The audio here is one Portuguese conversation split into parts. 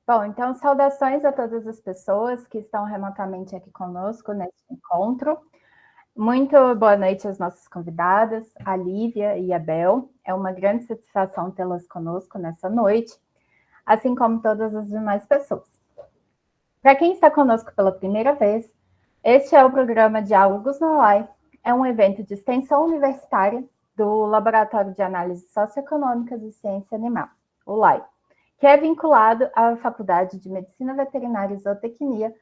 Bom, então, saudações a todas as pessoas que estão remotamente aqui conosco neste encontro. Muito boa noite às nossas convidadas, a Lívia e a Bel. É uma grande satisfação tê-las conosco nessa noite, assim como todas as demais pessoas. Para quem está conosco pela primeira vez, este é o programa Diálogos no LAI. É um evento de extensão universitária do Laboratório de Análises Socioeconômicas e Ciência Animal, o LAI, que é vinculado à Faculdade de Medicina Veterinária e Zootecnia,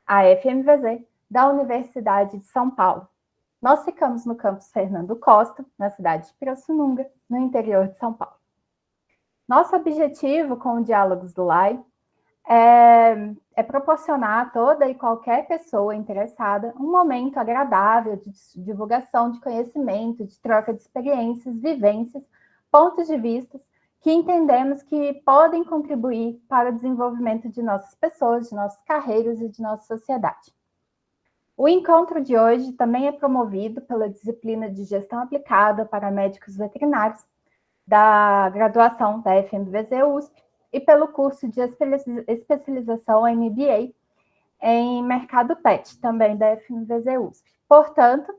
a FMVZ, da Universidade de São Paulo. Nós ficamos no campus Fernando Costa, na cidade de Pirassununga, no interior de São Paulo. Nosso objetivo com o Diálogos do LAI é proporcionar a toda e qualquer pessoa interessada um momento agradável de divulgação de conhecimento, de troca de experiências, vivências, pontos de vista que entendemos que podem contribuir para o desenvolvimento de nossas pessoas, de nossas carreiras e de nossa sociedade. O encontro de hoje também é promovido pela disciplina de Gestão Aplicada para Médicos Veterinários, da graduação da FMVZ-USP, e pelo curso de especialização MBA em Mercado PET, também da FMVZ-USP. Portanto,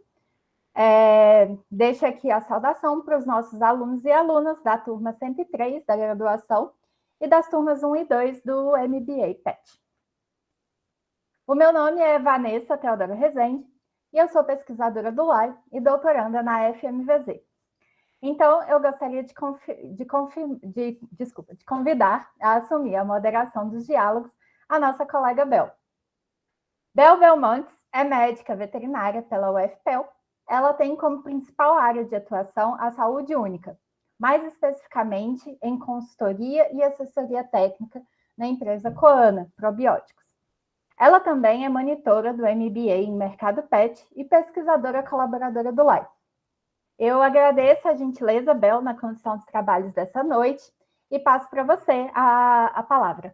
deixo aqui a saudação para os nossos alunos e alunas da turma 103 da graduação e das turmas 1 e 2 do MBA PET. O meu nome é Vanessa Teodora Rezende e eu sou pesquisadora do LAI e doutoranda na FMVZ. Então, eu gostaria de convidar a assumir a moderação dos diálogos a nossa colega Bel. Bel Belmontes é médica veterinária pela UFPEL. Ela tem como principal área de atuação a saúde única, mais especificamente em consultoria e assessoria técnica na empresa Coana Probióticos. Ela também é monitora do MBA em Mercado PET e pesquisadora colaboradora do LAI. Eu agradeço a gentileza, Bel, na condução dos trabalhos dessa noite e passo para você a palavra.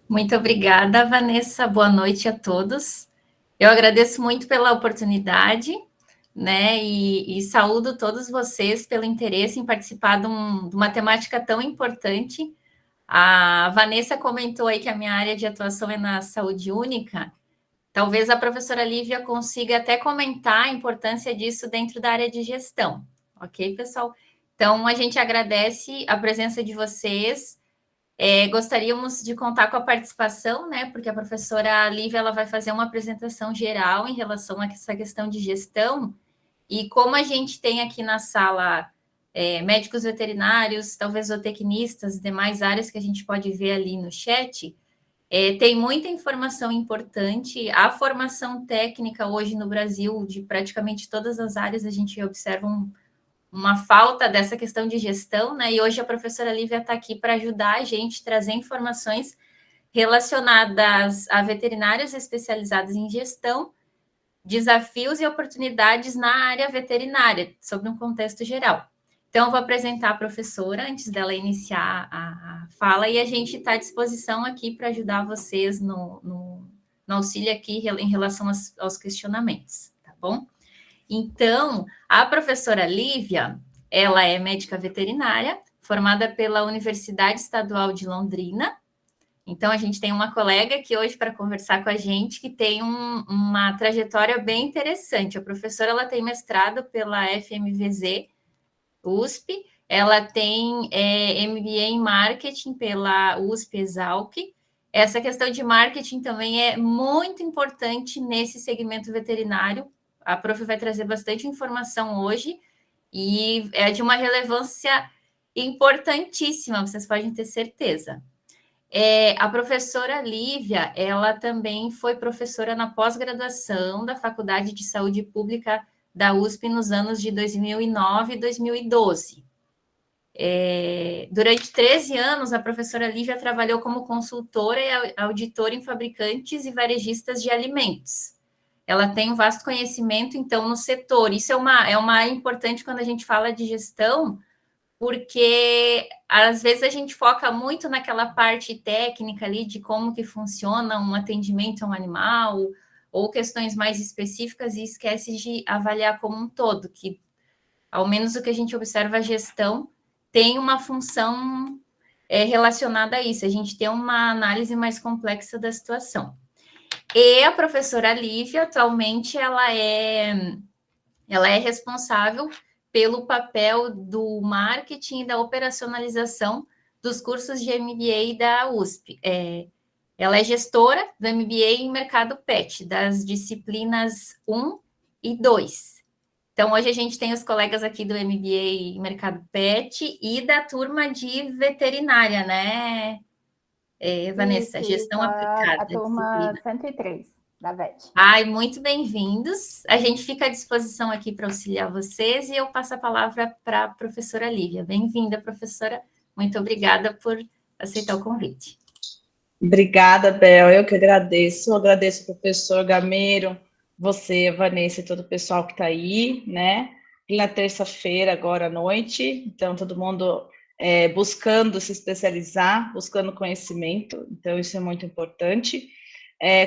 Muito obrigada, Vanessa. Boa noite a todos. Eu agradeço muito pela oportunidade, né? E saúdo todos vocês pelo interesse em participar de uma temática tão importante. A Vanessa comentou aí que a minha área de atuação é na saúde única. Talvez a professora Lívia consiga até comentar a importância disso dentro da área de gestão, ok, pessoal? Então, a gente agradece a presença de vocês. Gostaríamos de contar com a participação, né? Porque a professora Lívia ela vai fazer uma apresentação geral em relação a essa questão de gestão. E como a gente tem aqui na sala médicos veterinários, talvez zootecnistas, demais áreas que a gente pode ver ali no chat, tem muita informação importante. A formação técnica hoje no Brasil, de praticamente todas as áreas, a gente observa uma falta dessa questão de gestão, né? E hoje a professora Lívia está aqui para ajudar a gente a trazer informações relacionadas a veterinários especializados em gestão, desafios e oportunidades na área veterinária, sobre um contexto geral. Então, eu vou apresentar a professora antes dela iniciar a fala e a gente está à disposição aqui para ajudar vocês no auxílio aqui em relação aos questionamentos, tá bom? Então, a professora Lívia, ela é médica veterinária, formada pela Universidade Estadual de Londrina. Então, a gente tem uma colega aqui hoje para conversar com a gente que tem uma trajetória bem interessante. A professora ela tem mestrado pela FMVZ, USP, ela tem MBA em Marketing pela USP Exalc. Essa questão de marketing também é muito importante nesse segmento veterinário. A prof vai trazer bastante informação hoje e é de uma relevância importantíssima, vocês podem ter certeza. A professora Lívia, ela também foi professora na pós-graduação da Faculdade de Saúde Pública da USP nos anos de 2009 e 2012. Durante 13 anos, a professora Lívia trabalhou como consultora e auditora em fabricantes e varejistas de alimentos. Ela tem um vasto conhecimento, então, no setor. Isso é uma área importante quando a gente fala de gestão, porque às vezes a gente foca muito naquela parte técnica ali de como que funciona um atendimento a um animal ou questões mais específicas e esquece de avaliar como um todo, que ao menos o que a gente observa, a gestão tem uma função relacionada a isso, a gente ter uma análise mais complexa da situação. E a professora Lívia, atualmente, ela é responsável pelo papel do marketing e da operacionalização dos cursos de MBA da USP. Ela é gestora do MBA em mercado PET, das disciplinas 1 e 2. Então, hoje a gente tem os colegas aqui do MBA em mercado PET e da turma de veterinária, né, Vanessa? Gestão aplicada. A turma 103 da VET. Ai, muito bem-vindos. A gente fica à disposição aqui para auxiliar vocês e eu passo a palavra para a professora Lívia. Bem-vinda, professora. Muito obrigada por aceitar o convite. Obrigada, Bel. Eu que agradeço. Eu agradeço ao professor Gameiro, você, a Vanessa e todo o pessoal que está aí, né? E na terça-feira, agora à noite. Então, todo mundo buscando se especializar, buscando conhecimento. Então, isso é muito importante.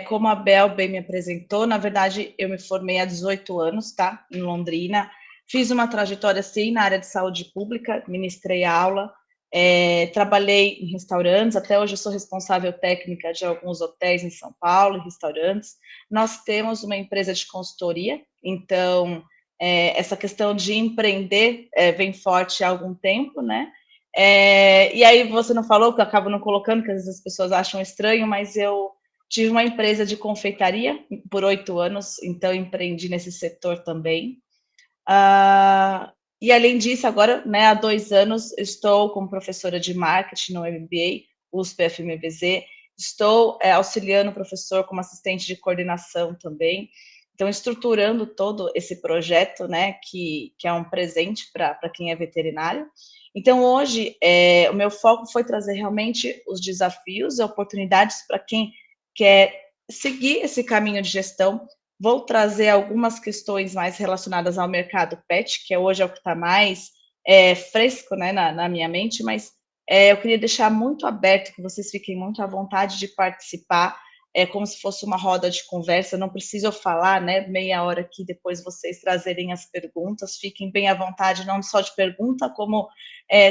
Como a Bel bem me apresentou, na verdade, eu me formei há 18 anos, tá? Em Londrina. Fiz uma trajetória, sim, na área de saúde pública, ministrei aula, trabalhei em restaurantes, até hoje eu sou responsável técnica de alguns hotéis em São Paulo, restaurantes. Nós temos uma empresa de consultoria, então, essa questão de empreender vem forte há algum tempo, né? E aí você não falou, que eu acabo não colocando, que às vezes as pessoas acham estranho, mas eu tive uma empresa de confeitaria por 8 anos, então empreendi nesse setor também. E além disso, agora, né, há 2 anos, estou como professora de marketing no MBA, USP-FMVZ, estou auxiliando o professor como assistente de coordenação também, então estruturando todo esse projeto, né, que é um presente para quem é veterinário. Então, hoje, o meu foco foi trazer realmente os desafios e oportunidades para quem quer seguir esse caminho de gestão. Vou trazer algumas questões mais relacionadas ao mercado PET, que hoje é o que está mais fresco, né, na minha mente, mas eu queria deixar muito aberto, que vocês fiquem muito à vontade de participar, como se fosse uma roda de conversa, não preciso eu falar, né, meia hora aqui, depois vocês trazerem as perguntas, fiquem bem à vontade, não só de pergunta, como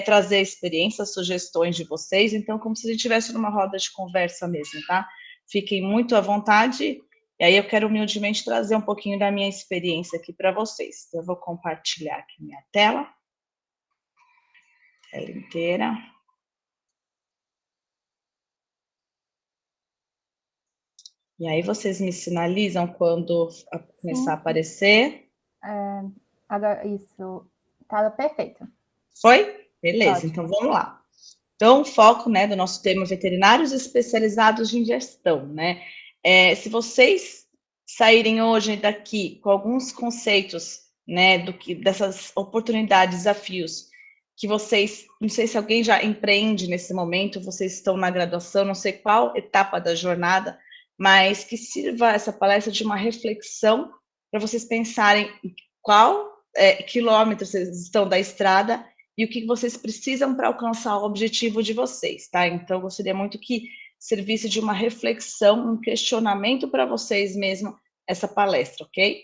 trazer experiências, sugestões de vocês, então como se a gente estivesse numa roda de conversa mesmo, tá? Fiquem muito à vontade, e aí eu quero humildemente trazer um pouquinho da minha experiência aqui para vocês. Eu vou compartilhar aqui minha tela inteira. E aí vocês me sinalizam quando começar a aparecer. Agora, isso, tá perfeito. Foi? Beleza, Ótimo. Então vamos lá. Então, o foco, né, do nosso tema veterinários especializados em gestão, né? Se vocês saírem hoje daqui com alguns conceitos, né, dessas oportunidades, desafios, que vocês, não sei se alguém já empreende nesse momento, vocês estão na graduação, não sei qual etapa da jornada, mas que sirva essa palestra de uma reflexão para vocês pensarem qual quilômetro vocês estão da estrada e o que vocês precisam para alcançar o objetivo de vocês, tá? Então, eu gostaria muito que servisse de uma reflexão, um questionamento para vocês mesmo, essa palestra, ok?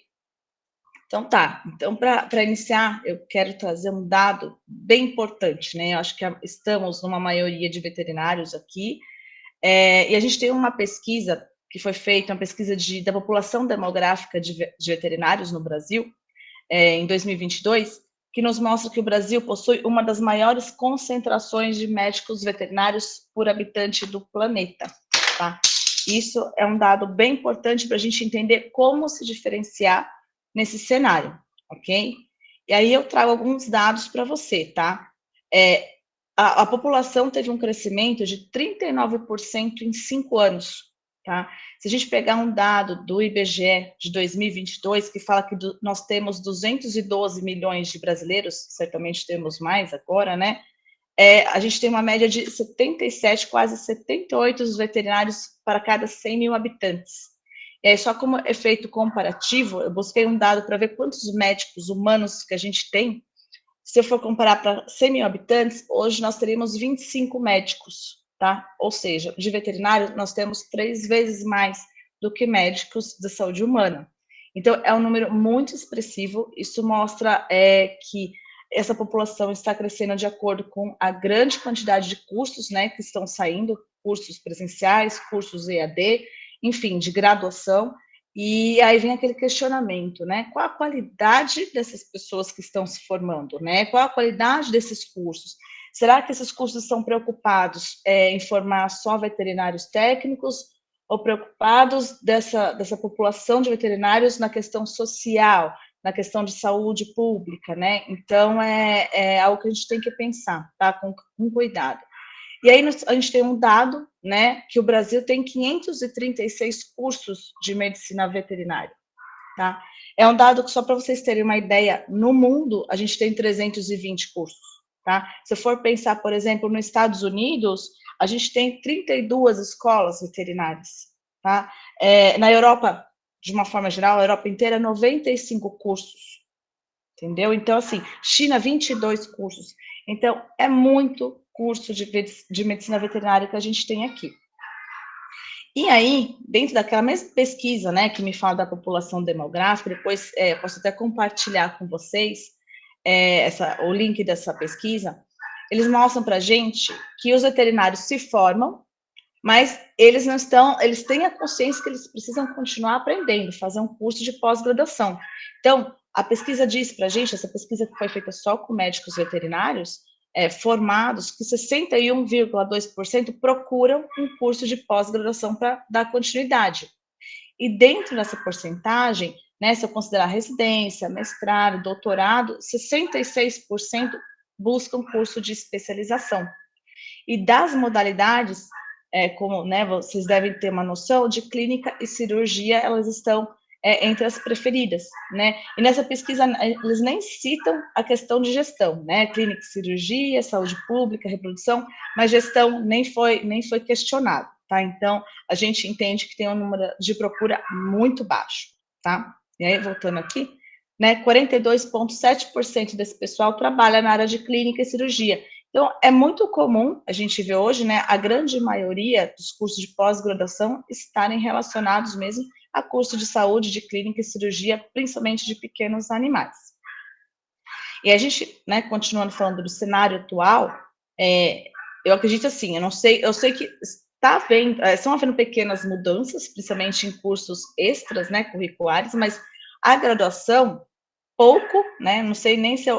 Então, tá. Então, para iniciar, eu quero trazer um dado bem importante, né? Eu acho que estamos numa maioria de veterinários aqui, e a gente tem uma pesquisa que foi feita, uma pesquisa da população demográfica de veterinários no Brasil, em 2022, que nos mostra que o Brasil possui uma das maiores concentrações de médicos veterinários por habitante do planeta, tá? Isso é um dado bem importante para a gente entender como se diferenciar nesse cenário, ok? E aí eu trago alguns dados para você, tá? A população teve um crescimento de 39% em 5 anos, tá? Se a gente pegar um dado do IBGE de 2022, que fala que nós temos 212 milhões de brasileiros, certamente temos mais agora, né? A gente tem uma média de 77, quase 78 veterinários para cada 100 mil habitantes. E aí, só como efeito comparativo, eu busquei um dado para ver quantos médicos humanos que a gente tem. Se eu for comparar para 100 mil habitantes, hoje nós teríamos 25 médicos, tá? Ou seja, de veterinário, nós temos 3 vezes mais do que médicos da saúde humana. Então, é um número muito expressivo. Isso mostra que essa população está crescendo de acordo com a grande quantidade de cursos, né, que estão saindo, cursos presenciais, cursos EAD, enfim, de graduação. E aí vem aquele questionamento, né? Qual a qualidade dessas pessoas que estão se formando, né? Qual a qualidade desses cursos? Será que esses cursos estão preocupados em formar só veterinários técnicos ou preocupados dessa população de veterinários na questão social, na questão de saúde pública, né? Então, é algo que a gente tem que pensar, tá? Com cuidado. E aí a gente tem um dado, né, que o Brasil tem 536 cursos de medicina veterinária, tá? É um dado que, só para vocês terem uma ideia, no mundo a gente tem 320 cursos, tá? Se for pensar, por exemplo, nos Estados Unidos, a gente tem 32 escolas veterinárias, tá? Na Europa, de uma forma geral, a Europa inteira, 95 cursos, entendeu? Então, assim, China, 22 cursos. Então, é muito curso de medicina veterinária que a gente tem aqui. E aí, dentro daquela mesma pesquisa, né, que me fala da população demográfica, depois posso até compartilhar com vocês o link dessa pesquisa, eles mostram para a gente que os veterinários se formam, mas eles não estão, eles têm a consciência que eles precisam continuar aprendendo, fazer um curso de pós-graduação. Então, a pesquisa diz para a gente, essa pesquisa que foi feita só com médicos veterinários formados, que 61,2% procuram um curso de pós-graduação para dar continuidade. E dentro dessa porcentagem, né, se eu considerar residência, mestrado, doutorado, 66% buscam curso de especialização. E das modalidades, como, né, vocês devem ter uma noção, de clínica e cirurgia, elas estão entre as preferidas, né? E nessa pesquisa, eles nem citam a questão de gestão, né? Clínica e cirurgia, saúde pública, reprodução, mas gestão nem foi questionado, tá? Então, a gente entende que tem um número de procura muito baixo, tá? E aí, voltando aqui, né, 42,7% desse pessoal trabalha na área de clínica e cirurgia. Então, é muito comum a gente ver hoje, né, a grande maioria dos cursos de pós-graduação estarem relacionados mesmo a curso de saúde, de clínica e cirurgia, principalmente de pequenos animais. E a gente, né, continuando falando do cenário atual, eu acredito assim, eu sei que estão havendo pequenas mudanças, principalmente em cursos extras, né, curriculares, mas a graduação, pouco, né, não sei nem se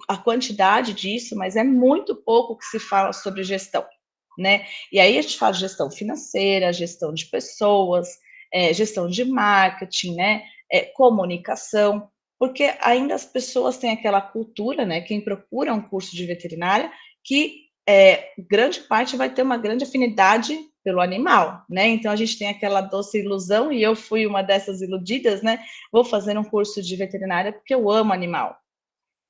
a quantidade disso, mas é muito pouco que se fala sobre gestão, né? E aí a gente fala de gestão financeira, gestão de pessoas, gestão de marketing, né, comunicação, porque ainda as pessoas têm aquela cultura, né, quem procura um curso de veterinária, que grande parte vai ter uma grande afinidade pelo animal, né, então a gente tem aquela doce ilusão, e eu fui uma dessas iludidas, né, vou fazer um curso de veterinária porque eu amo animal,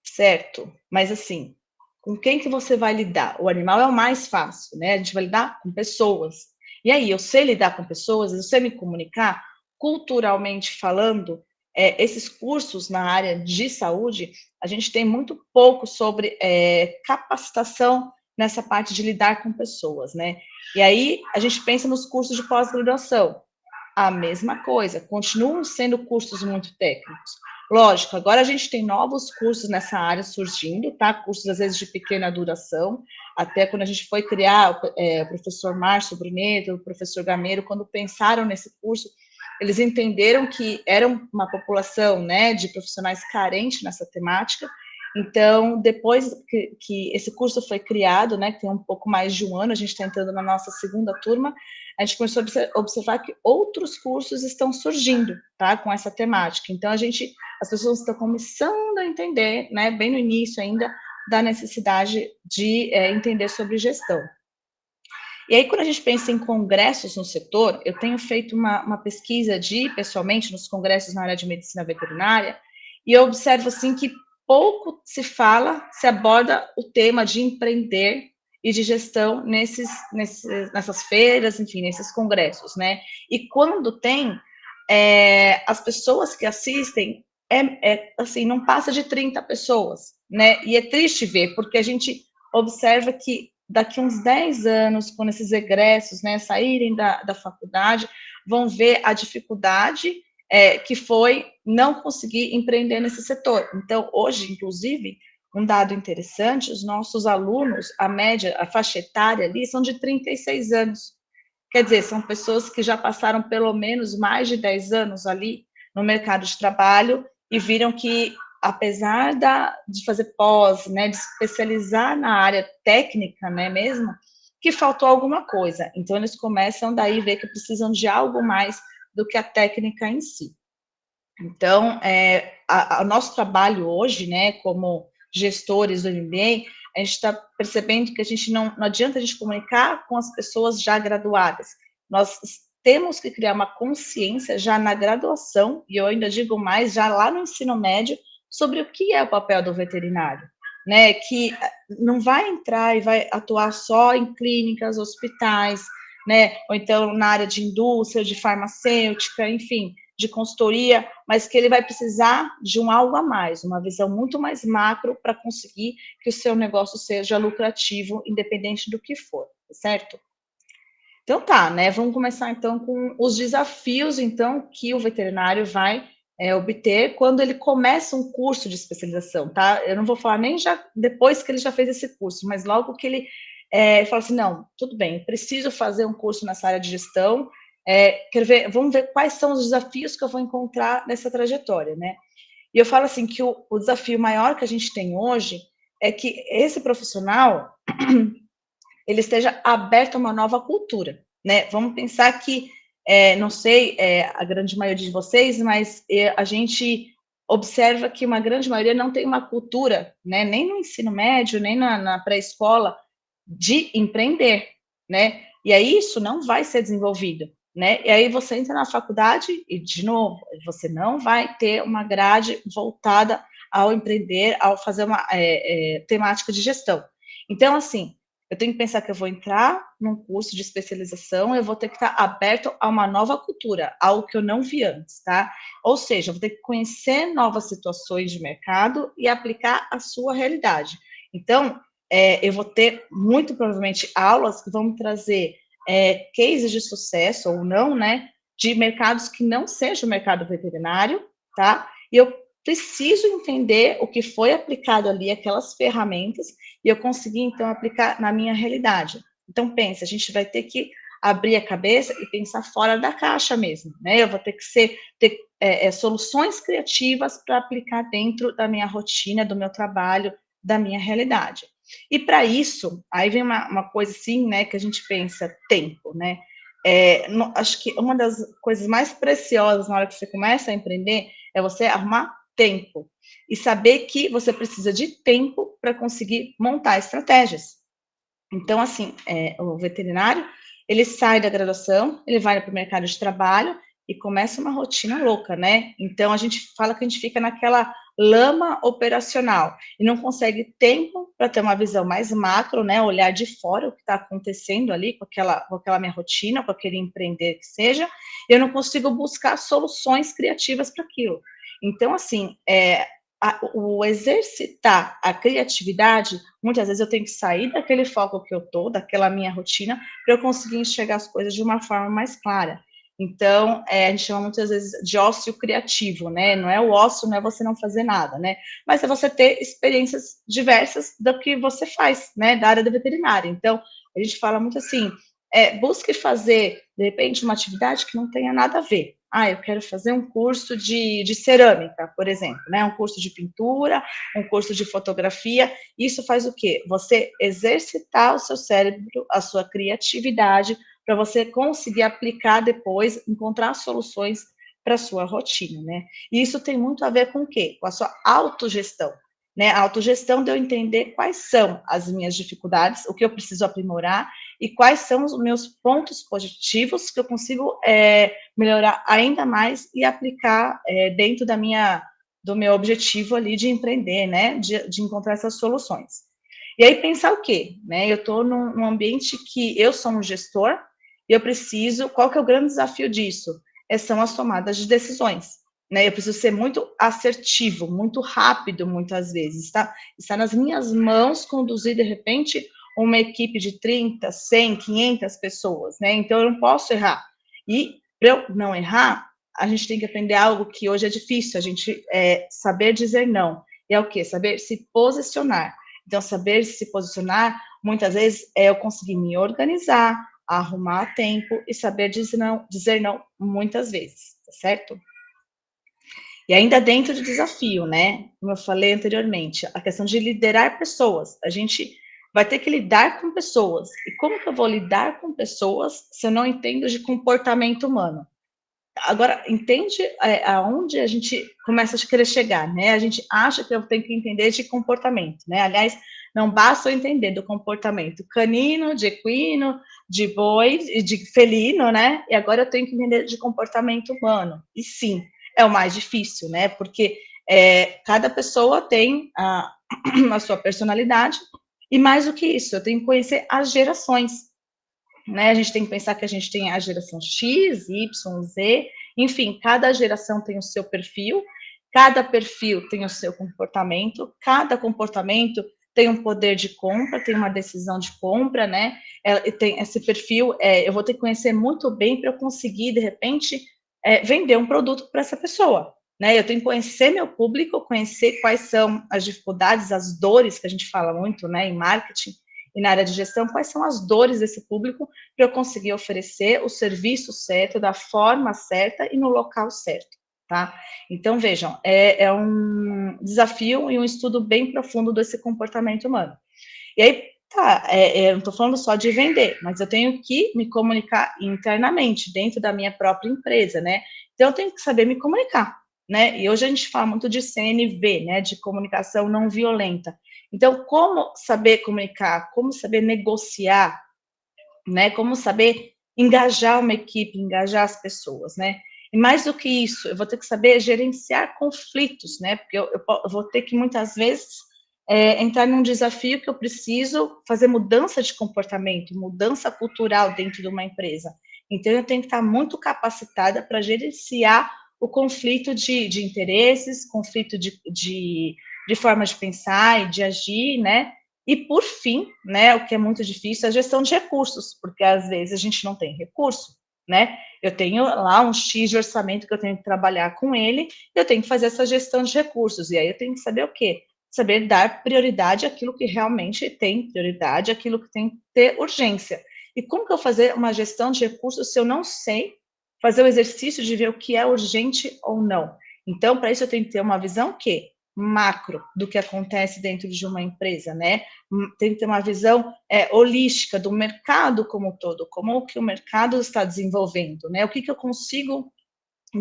certo? Mas assim, com quem que você vai lidar? O animal é o mais fácil, né, a gente vai lidar com pessoas. E aí, eu sei lidar com pessoas, eu sei me comunicar, culturalmente falando, esses cursos na área de saúde, a gente tem muito pouco sobre capacitação nessa parte de lidar com pessoas, né? E aí, a gente pensa nos cursos de pós-graduação, a mesma coisa, continuam sendo cursos muito técnicos. Lógico, agora a gente tem novos cursos nessa área surgindo, tá? Cursos, às vezes, de pequena duração. Até quando a gente foi criar, o professor Márcio Bruneto, o professor Gameiro, quando pensaram nesse curso, eles entenderam que era uma população, né, de profissionais carentes nessa temática. Então, depois que esse curso foi criado, né, que tem um pouco mais de um ano, a gente está entrando na nossa segunda turma, a gente começou a observar que outros cursos estão surgindo, tá, com essa temática. Então, as pessoas estão começando a entender, né, bem no início ainda, da necessidade de entender sobre gestão. E aí, quando a gente pensa em congressos no setor, eu tenho feito uma pesquisa pessoalmente, nos congressos na área de medicina veterinária, e eu observo, assim, que pouco se aborda o tema de empreender e de gestão nessas feiras, enfim, nesses congressos, né? E quando tem, as pessoas que assistem, assim, não passa de 30 pessoas, né? E é triste ver, porque a gente observa que daqui uns 10 anos, quando esses egressos, né, saírem da faculdade, vão ver a dificuldade que foi não conseguir empreender nesse setor. Então, hoje, inclusive, um dado interessante, os nossos alunos, a média, a faixa etária ali, são de 36 anos. Quer dizer, são pessoas que já passaram pelo menos mais de 10 anos ali no mercado de trabalho e viram que, apesar de fazer pós, né, de se especializar na área técnica, né, mesmo, que faltou alguma coisa. Então, eles começam daí a ver que precisam de algo mais do que a técnica em si. Então, o nosso trabalho hoje, né, como gestores do MBA, a gente está percebendo que a gente não adianta a gente comunicar com as pessoas já graduadas. Nós temos que criar uma consciência já na graduação, e eu ainda digo mais, já lá no ensino médio, sobre o que é o papel do veterinário, né? Que não vai entrar e vai atuar só em clínicas, hospitais, né? Ou então na área de indústria, de farmacêutica, enfim, de consultoria, mas que ele vai precisar de um algo a mais, uma visão muito mais macro para conseguir que o seu negócio seja lucrativo, independente do que for, certo? Então tá, né? Vamos começar então com os desafios, então, que o veterinário vai obter quando ele começa um curso de especialização, tá? Eu não vou falar nem já depois que ele já fez esse curso, mas logo que ele fala assim, não, tudo bem, preciso fazer um curso nessa área de gestão, quero ver, vamos ver quais são os desafios que eu vou encontrar nessa trajetória, né? E eu falo assim que o desafio maior que a gente tem hoje é que esse profissional ele esteja aberto a uma nova cultura, né? Vamos pensar que, não sei, a grande maioria de vocês, mas a gente observa que uma grande maioria não tem uma cultura, né? Nem no ensino médio, nem na pré-escola, de empreender, né? E aí isso não vai ser desenvolvido, né? E aí você entra na faculdade e, de novo, você não vai ter uma grade voltada ao empreender, ao fazer uma temática de gestão. Então, assim, eu tenho que pensar que eu vou entrar num curso de especialização, eu vou ter que estar aberto a uma nova cultura, algo que eu não vi antes, tá? Ou seja, eu vou ter que conhecer novas situações de mercado e aplicar a sua realidade. Então, eu vou ter, muito provavelmente, aulas que vão me trazer cases de sucesso, ou não, né? De mercados que não sejam o mercado veterinário, tá? E eu preciso entender o que foi aplicado ali, aquelas ferramentas, e eu conseguir, então, aplicar na minha realidade. Então, pensa, a gente vai ter que abrir a cabeça e pensar fora da caixa mesmo, né? Eu vou ter que ter soluções criativas para aplicar dentro da minha rotina, do meu trabalho, da minha realidade. E para isso, aí vem uma coisa assim, né, que a gente pensa, tempo, né? Acho que uma das coisas mais preciosas na hora que você começa a empreender é você arrumar tempo e saber que você precisa de tempo para conseguir montar estratégias. Então, assim, o veterinário, ele sai da graduação, ele vai para o mercado de trabalho e começa uma rotina louca, né? Então, a gente fala que a gente fica naquela lama operacional e não consegue tempo para ter uma visão mais macro, né? Olhar de fora o que está acontecendo ali com aquela minha rotina, com aquele empreender que seja, eu não consigo buscar soluções criativas para aquilo. Então, assim, o exercitar a criatividade, muitas vezes eu tenho que sair daquele foco que eu tô, daquela minha rotina, para eu conseguir enxergar as coisas de uma forma mais clara. Então, a gente chama muitas vezes de ócio criativo, né? Não é o ócio, não é você não fazer nada, né? Mas é você ter experiências diversas do que você faz, né? Da área da veterinária. Então, a gente fala muito assim, busque fazer, de repente, uma atividade que não tenha nada a ver. Eu quero fazer um curso de cerâmica, por exemplo, né? Um curso de pintura, um curso de fotografia. Isso faz o quê? Você exercitar o seu cérebro, a sua criatividade, para você conseguir aplicar depois, encontrar soluções para a sua rotina, né? E isso tem muito a ver com o quê? Com a sua autogestão, né? A autogestão de eu entender quais são as minhas dificuldades, o que eu preciso aprimorar e quais são os meus pontos positivos que eu consigo melhorar ainda mais e aplicar dentro do meu objetivo ali de empreender, né? De encontrar essas soluções. E aí pensar o quê? Né? Eu estou num ambiente que eu sou um gestor e eu preciso, qual que é o grande desafio disso? São as tomadas de decisões. Né? Eu preciso ser muito assertivo, muito rápido, muitas vezes. Está nas minhas mãos conduzir, de repente, uma equipe de 30, 100, 500 pessoas, né? Então, eu não posso errar. E, para eu não errar, a gente tem que aprender algo que hoje é difícil, a gente saber dizer não. E é o quê? Saber se posicionar. Então, saber se posicionar, muitas vezes, é eu conseguir me organizar, arrumar a tempo e saber dizer não muitas vezes, tá certo? E ainda dentro do desafio, né? Como eu falei anteriormente, a questão de liderar pessoas. A gente vai ter que lidar com pessoas. E como que eu vou lidar com pessoas se eu não entendo de comportamento humano? Agora, entende aonde a gente começa a querer chegar, né? A gente acha que eu tenho que entender de comportamento, né? Aliás, não basta eu entender do comportamento canino, de equino, de boi, de felino, né? E agora eu tenho que entender de comportamento humano. E sim, é o mais difícil, né? Porque cada pessoa tem a sua personalidade, e mais do que isso, eu tenho que conhecer as gerações, né? A gente tem que pensar que a gente tem a geração X, Y, Z, enfim, cada geração tem o seu perfil, cada perfil tem o seu comportamento, cada comportamento tem um poder de compra, tem uma decisão de compra, né? Tem esse perfil, eu vou ter que conhecer muito bem para eu conseguir, de repente, vender um produto para essa pessoa, né? Eu tenho que conhecer meu público, conhecer quais são as dificuldades, as dores que a gente fala muito, né, em marketing, e na área de gestão, quais são as dores desse público para eu conseguir oferecer o serviço certo, da forma certa e no local certo, tá? Então, vejam, é um desafio e um estudo bem profundo desse comportamento humano. E aí, tá, eu não estou falando só de vender, mas eu tenho que me comunicar internamente, dentro da minha própria empresa, né? Então, eu tenho que saber me comunicar, né? E hoje a gente fala muito de CNV, né? De comunicação não violenta. Então, como saber comunicar, como saber negociar, né? Como saber engajar uma equipe, engajar as pessoas, né? E mais do que isso, eu vou ter que saber gerenciar conflitos, né? Porque eu vou ter que, muitas vezes, entrar num desafio que eu preciso fazer mudança de comportamento, mudança cultural dentro de uma empresa. Então, eu tenho que estar muito capacitada para gerenciar o conflito de interesses, conflito de forma de pensar e de agir, né? E, por fim, né, o que é muito difícil é a gestão de recursos, porque às vezes a gente não tem recurso, né? Eu tenho lá um X de orçamento que eu tenho que trabalhar com ele, eu tenho que fazer essa gestão de recursos, e aí eu tenho que saber o quê? Saber dar prioridade àquilo que realmente tem prioridade, àquilo que tem que ter urgência. E como que eu vou fazer uma gestão de recursos se eu não sei fazer o exercício de ver o que é urgente ou não? Então, para isso eu tenho que ter uma visão o quê? Macro do que acontece dentro de uma empresa, né? Tem que ter uma visão holística do mercado como um todo, como que o mercado está desenvolvendo, né? O que eu consigo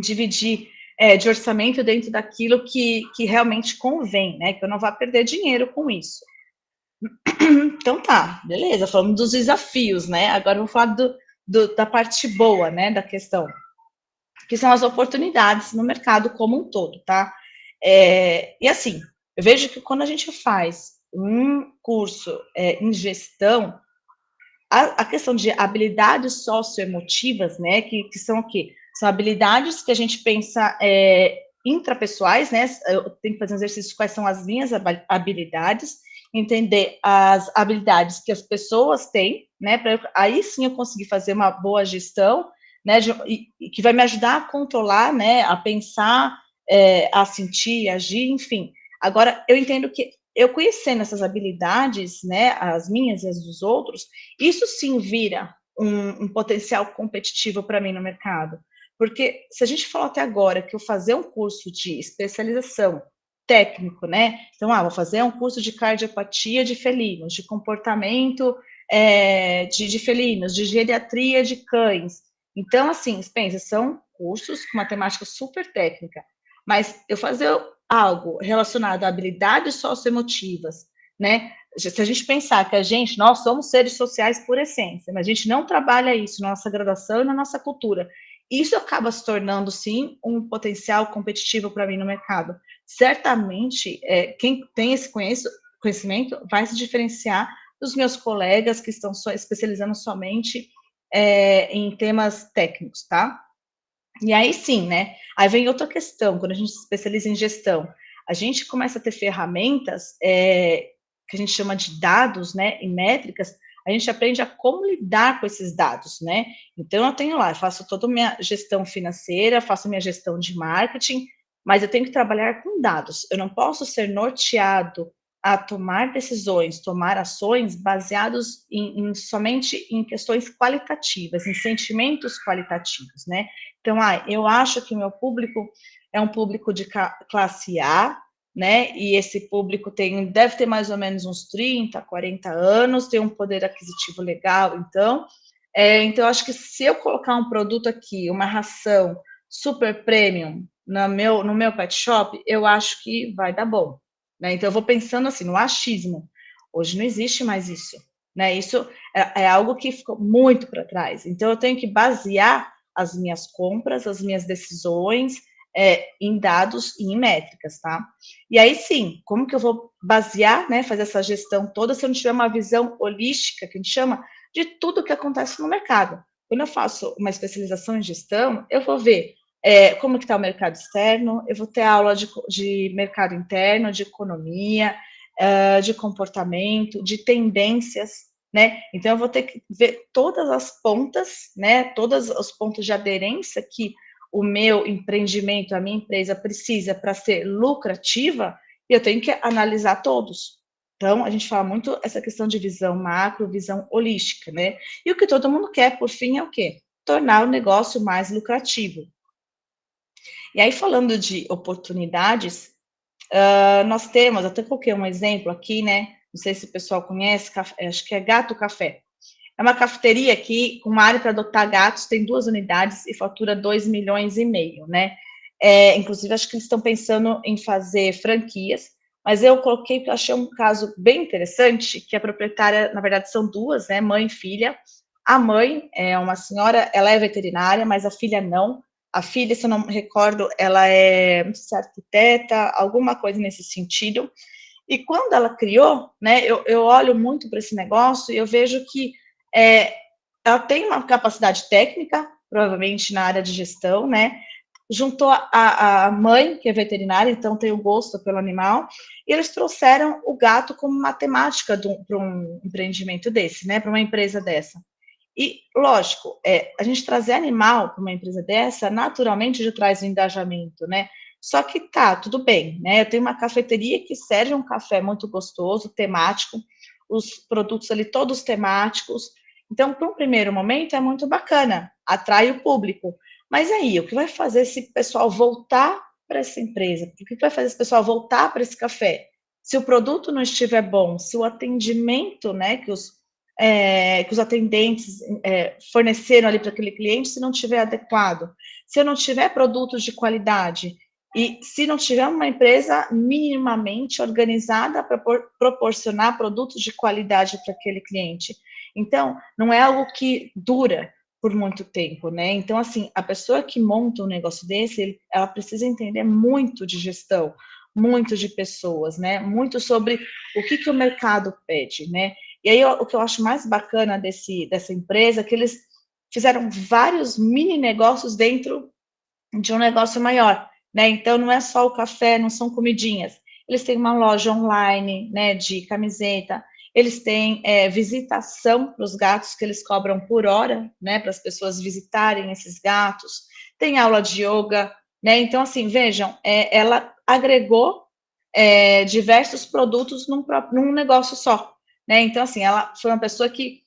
dividir de orçamento dentro daquilo que realmente convém, né? Que eu não vá perder dinheiro com isso. Então tá, beleza, falamos dos desafios, né? Agora eu vou falar da parte boa, né, da questão, que são as oportunidades no mercado como um todo, tá? E assim, eu vejo que quando a gente faz um curso em gestão, a questão de habilidades socioemotivas, né, que são o quê? São habilidades que a gente pensa intrapessoais, né? Eu tenho que fazer um exercício de quais são as minhas habilidades, entender as habilidades que as pessoas têm, né? Para aí sim eu conseguir fazer uma boa gestão, né? E que vai me ajudar a controlar, né? A pensar, a sentir, agir, enfim. Agora, eu entendo que eu conhecendo essas habilidades, né? As minhas e as dos outros, isso sim vira um potencial competitivo para mim no mercado. Porque se a gente falou até agora que eu fazer um curso de especialização técnico, né? Então, vou fazer um curso de cardiopatia de felinos, de comportamento de felinos, de geriatria de cães. Então, assim, pensa, são cursos com uma temática super técnica, mas eu fazer algo relacionado a habilidades socioemotivas, né? Se a gente pensar que nós somos seres sociais por essência, mas a gente não trabalha isso na nossa graduação e na nossa cultura, isso acaba se tornando, sim, um potencial competitivo para mim no mercado. Certamente, quem tem esse conhecimento vai se diferenciar dos meus colegas que estão especializando somente em temas técnicos, tá? E aí sim, né? Aí vem outra questão, quando a gente se especializa em gestão, a gente começa a ter ferramentas que a gente chama de dados, né, e métricas, a gente aprende a como lidar com esses dados, né? Então, eu tenho lá, eu faço toda a minha gestão financeira, faço minha gestão de marketing, mas eu tenho que trabalhar com dados. Eu não posso ser norteado a tomar decisões, tomar ações baseados somente em questões qualitativas, em sentimentos qualitativos, né? Então, eu acho que o meu público é um público de classe A, né? E esse público deve ter mais ou menos uns 30, 40 anos, tem um poder aquisitivo legal, então. Então, eu acho que se eu colocar um produto aqui, uma ração super premium no meu pet shop, eu acho que vai dar bom. Né? Então, eu vou pensando assim, no achismo. Hoje não existe mais isso. Né? Isso é algo que ficou muito para trás. Então, eu tenho que basear as minhas compras, as minhas decisões em dados e em métricas, tá? E aí, sim, como que eu vou basear, né, fazer essa gestão toda se eu não tiver uma visão holística, que a gente chama, de tudo que acontece no mercado? Quando eu faço uma especialização em gestão, eu vou ver como que está o mercado externo, eu vou ter aula de mercado interno, de economia, de comportamento, de tendências, né? Então, eu vou ter que ver todas as pontas, né? Todos os pontos de aderência que o meu empreendimento, a minha empresa precisa para ser lucrativa, e eu tenho que analisar todos. Então, a gente fala muito essa questão de visão macro, visão holística, né? E o que todo mundo quer, por fim, é o quê? Tornar o negócio mais lucrativo. E aí, falando de oportunidades, nós temos, até coloquei um exemplo aqui, né? Não sei se o pessoal conhece, acho que é Gato Café. É uma cafeteria aqui com uma área para adotar gatos, tem 2 unidades e fatura 2,5 milhões, né? Inclusive, acho que eles estão pensando em fazer franquias, mas eu coloquei porque eu achei um caso bem interessante, que a proprietária, na verdade, são 2, né? Mãe e filha. A mãe é uma senhora, ela é veterinária, mas a filha não. A filha, se eu não me recordo, ela não sei se é arquiteta, alguma coisa nesse sentido. E quando ela criou, né, eu olho muito para esse negócio e eu vejo que ela tem uma capacidade técnica, provavelmente na área de gestão, né? Juntou a mãe, que é veterinária, então tem o gosto pelo animal, e eles trouxeram o gato como matemática para um empreendimento desse, né? Para uma empresa dessa. E, lógico, a gente trazer animal para uma empresa dessa, naturalmente já traz um engajamento, né? Só que tá, tudo bem, né? Eu tenho uma cafeteria que serve um café muito gostoso, temático, os produtos ali todos temáticos. Então, para um primeiro momento, é muito bacana, atrai o público. Mas aí, o que vai fazer esse pessoal voltar para essa empresa? O que vai fazer esse pessoal voltar para esse café? Se o produto não estiver bom, se o atendimento, né, que os atendentes forneceram ali para aquele cliente, se não tiver adequado, se eu não tiver produtos de qualidade e se não tiver uma empresa minimamente organizada para proporcionar produtos de qualidade para aquele cliente. Então, não é algo que dura por muito tempo, né? Então, assim, a pessoa que monta um negócio desse, ela precisa entender muito de gestão, muito de pessoas, né? Muito sobre o que o mercado pede, né? E aí, o que eu acho mais bacana dessa empresa é que eles fizeram vários mini negócios dentro de um negócio maior, né? Então, não é só o café, não são comidinhas. Eles têm uma loja online, né, de camiseta. Eles têm visitação para os gatos, que eles cobram por hora, né, para as pessoas visitarem esses gatos. Tem aula de yoga, né? Então, assim, vejam, ela agregou diversos produtos num negócio só, né? Então, assim, ela foi uma pessoa que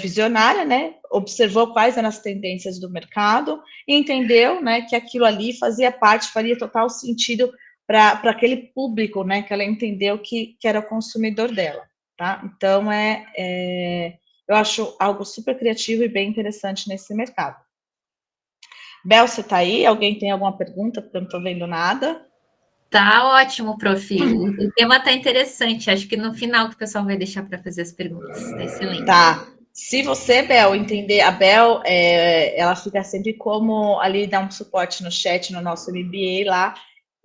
visionária, né? Observou quais eram as tendências do mercado e entendeu, né, que aquilo ali faria total sentido para aquele público, né, que ela entendeu que era o consumidor dela, tá? Então, eu acho algo super criativo e bem interessante nesse mercado. Bel, você está aí? Alguém tem alguma pergunta? Porque eu não estou vendo nada. Tá ótimo, Prof. O tema tá interessante. Acho que no final que o pessoal vai deixar para fazer as perguntas. Tá excelente. Tá. Se você, Bel, entender, a Bel, ela fica sempre como ali dar um suporte no chat no nosso MBA lá,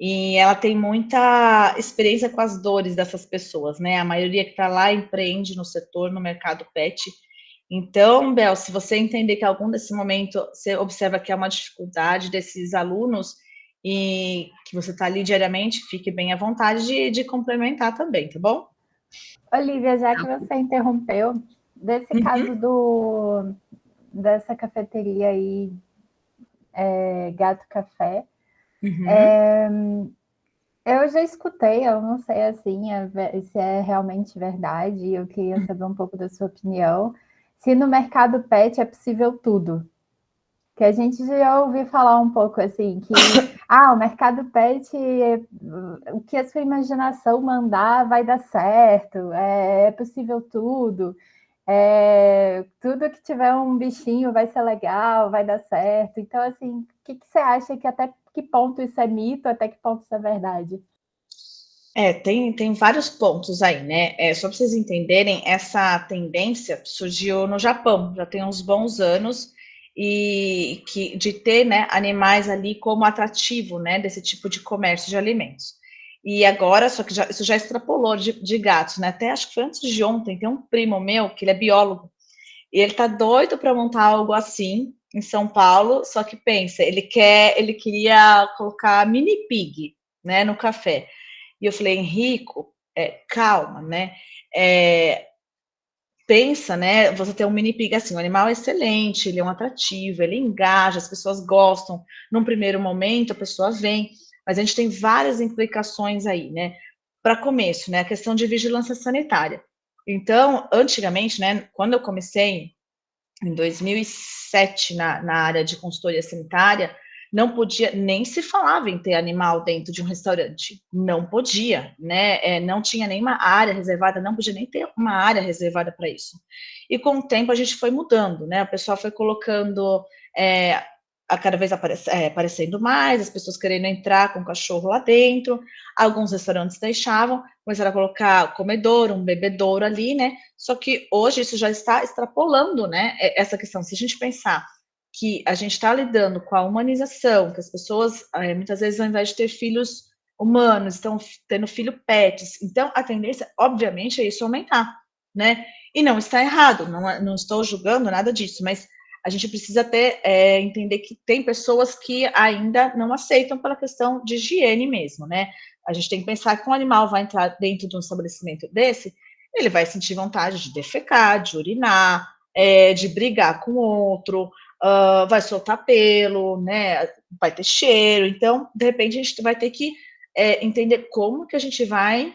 e ela tem muita experiência com as dores dessas pessoas, né? A maioria que está lá empreende no setor, no mercado pet. Então, Bel, se você entender que algum desse momento você observa que é uma dificuldade desses alunos e que você está ali diariamente, fique bem à vontade de complementar também, tá bom? Olivia, já que você interrompeu, desse caso dessa cafeteria aí, Gato Café, Eu já escutei, eu não sei assim se é realmente verdade, eu queria saber um pouco da sua opinião. Se no mercado pet é possível tudo, que a gente já ouviu falar um pouco assim, que o mercado pet, o que a sua imaginação mandar vai dar certo, é possível tudo. Tudo que tiver um bichinho vai ser legal, vai dar certo. Então, assim, o que você acha que até que ponto isso é mito, até que ponto isso é verdade? Tem vários pontos aí, né? Só para vocês entenderem, essa tendência surgiu no Japão, já tem uns bons anos, e que de ter, né, animais ali como atrativo, né, desse tipo de comércio de alimentos. E agora, só que isso já extrapolou de gatos, né? Até acho que foi antes de ontem, tem um primo meu, que ele é biólogo, e ele tá doido para montar algo assim em São Paulo, só que pensa, ele queria colocar mini pig, né, no café. E eu falei, Henrico, calma, né? Pensa, né? Você tem um mini pig assim, o animal é excelente, ele é um atrativo, ele engaja, as pessoas gostam. Num primeiro momento, a pessoa vem, mas a gente tem várias implicações aí, né? Para começo, né? A questão de vigilância sanitária. Então, antigamente, né? Quando eu comecei em 2007 na área de consultoria sanitária, não podia, nem se falava em ter animal dentro de um restaurante. Não podia, né? Não tinha nenhuma área reservada, não podia nem ter uma área reservada para isso. E com o tempo a gente foi mudando, né? O pessoal foi colocando a cada vez aparecendo mais, as pessoas querendo entrar com o cachorro lá dentro, alguns restaurantes deixavam, começaram a colocar comedor, um bebedouro ali, né? Só que hoje isso já está extrapolando, né? Essa questão. Se a gente pensar que a gente está lidando com a humanização, que as pessoas, muitas vezes, ao invés de ter filhos humanos, estão tendo filho pets. Então, a tendência, obviamente, é isso aumentar, né? E não está errado, não estou julgando nada disso, mas a gente precisa entender que tem pessoas que ainda não aceitam pela questão de higiene mesmo, né? A gente tem que pensar que um animal vai entrar dentro de um estabelecimento desse, ele vai sentir vontade de defecar, de urinar, de brigar com o outro, vai soltar pelo, né? Vai ter cheiro. Então, de repente, a gente vai ter que entender como que a gente vai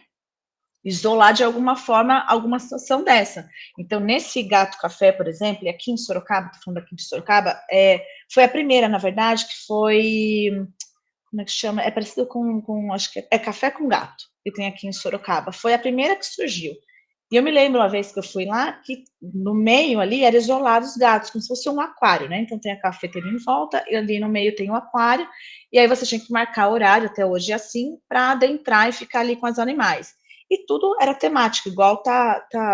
isolar de alguma forma alguma situação dessa. Então, nesse gato café, por exemplo, e aqui em Sorocaba, estou falando aqui de Sorocaba, foi a primeira, na verdade, que foi, como é que chama? É parecido com acho que é café com gato, que tem aqui em Sorocaba. Foi a primeira que surgiu. E eu me lembro uma vez que eu fui lá, que no meio ali era isolado os gatos, como se fosse um aquário, né? Então tem a cafeteria em volta, e ali no meio tem o aquário, e aí você tinha que marcar horário, até hoje é assim, para adentrar e ficar ali com os animais. E tudo era temático, igual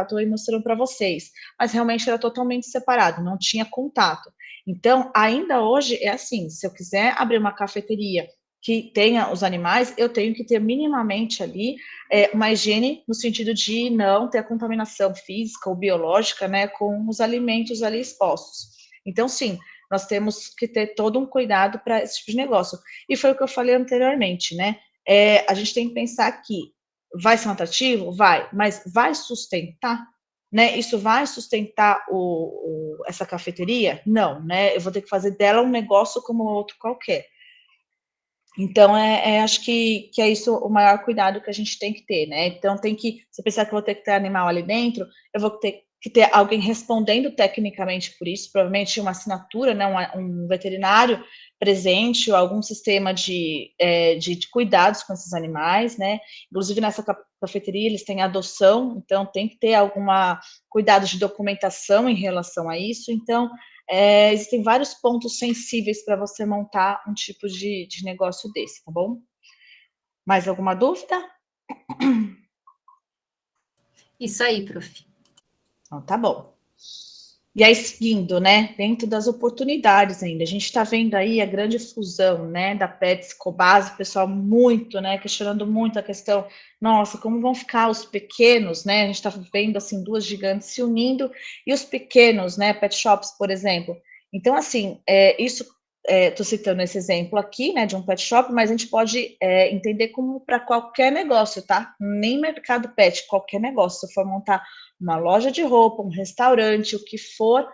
tô aí mostrando para vocês, mas realmente era totalmente separado, não tinha contato. Então, ainda hoje é assim, se eu quiser abrir uma cafeteria que tenha os animais, eu tenho que ter minimamente ali uma higiene no sentido de não ter a contaminação física ou biológica, né, com os alimentos ali expostos. Então, sim, nós temos que ter todo um cuidado para esse tipo de negócio. E foi o que eu falei anteriormente, né? A gente tem que pensar que vai ser um atrativo? Vai, mas vai sustentar? Né? Isso vai sustentar essa cafeteria? Não, né? Eu vou ter que fazer dela um negócio como outro qualquer. Então, acho que é isso o maior cuidado que a gente tem que ter, né? Então, se pensar que eu vou ter que ter animal ali dentro, eu vou ter que ter alguém respondendo tecnicamente por isso, provavelmente uma assinatura, né? Um veterinário presente, ou algum sistema de cuidados com esses animais, né? Inclusive, nessa cafeteria, eles têm adoção, então tem que ter cuidado de documentação em relação a isso. Então, existem vários pontos sensíveis para você montar um tipo de negócio desse, tá bom? Mais alguma dúvida? Isso aí, prof. Então, tá bom. E aí, seguindo, né, dentro das oportunidades ainda, a gente está vendo aí a grande fusão, né, da Pets Cobase, o pessoal muito, né, questionando muito a questão, nossa, como vão ficar os pequenos, né, a gente está vendo, assim, duas gigantes se unindo, e os pequenos, né, pet shops, por exemplo. Então, assim, isso, estou citando esse exemplo aqui, né, de um pet shop, mas a gente pode entender como para qualquer negócio, tá? Nem mercado pet, qualquer negócio, se for montar uma loja de roupa, um restaurante, o que for,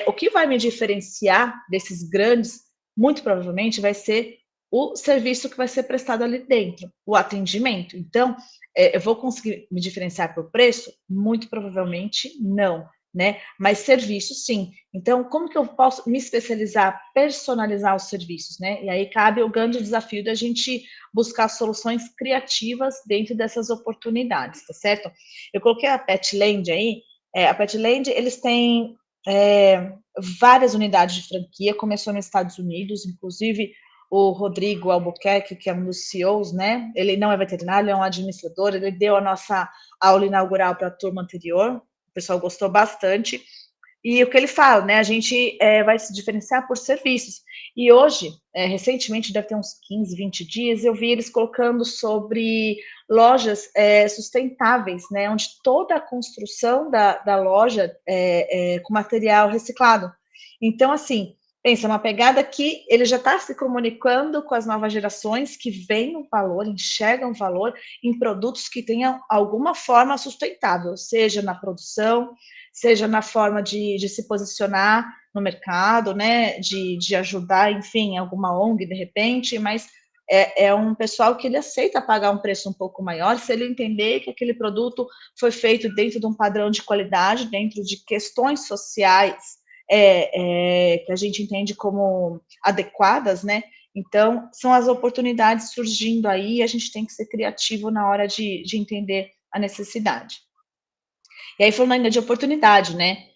o que vai me diferenciar desses grandes, muito provavelmente, vai ser o serviço que vai ser prestado ali dentro, o atendimento. Então, eu vou conseguir me diferenciar por preço? Muito provavelmente não, né? Mas serviço, sim. Então, como que eu posso me especializar, personalizar os serviços, né? E aí cabe o grande desafio da gente buscar soluções criativas dentro dessas oportunidades, tá certo? Eu coloquei a Petland aí. A Petland, eles têm várias unidades de franquia, começou nos Estados Unidos, inclusive o Rodrigo Albuquerque, que é um dos CEOs, né? Ele não é veterinário, ele é um administrador, ele deu a nossa aula inaugural para a turma anterior, o pessoal gostou bastante. E o que ele fala, né? A gente vai se diferenciar por serviços. E hoje, recentemente, deve ter uns 15, 20 dias, eu vi eles colocando sobre lojas sustentáveis, né? Onde toda a construção da loja é com material reciclado. Então, assim, pensa, uma pegada que ele já está se comunicando com as novas gerações que veem o valor, enxergam valor em produtos que tenham alguma forma sustentável, seja na produção, seja na forma de se posicionar no mercado, né, de ajudar, enfim, alguma ONG de repente, mas é um pessoal que ele aceita pagar um preço um pouco maior se ele entender que aquele produto foi feito dentro de um padrão de qualidade, dentro de questões sociais que a gente entende como adequadas, né? Então, são as oportunidades surgindo aí e a gente tem que ser criativo na hora de entender a necessidade. E aí, falando ainda de oportunidade, né?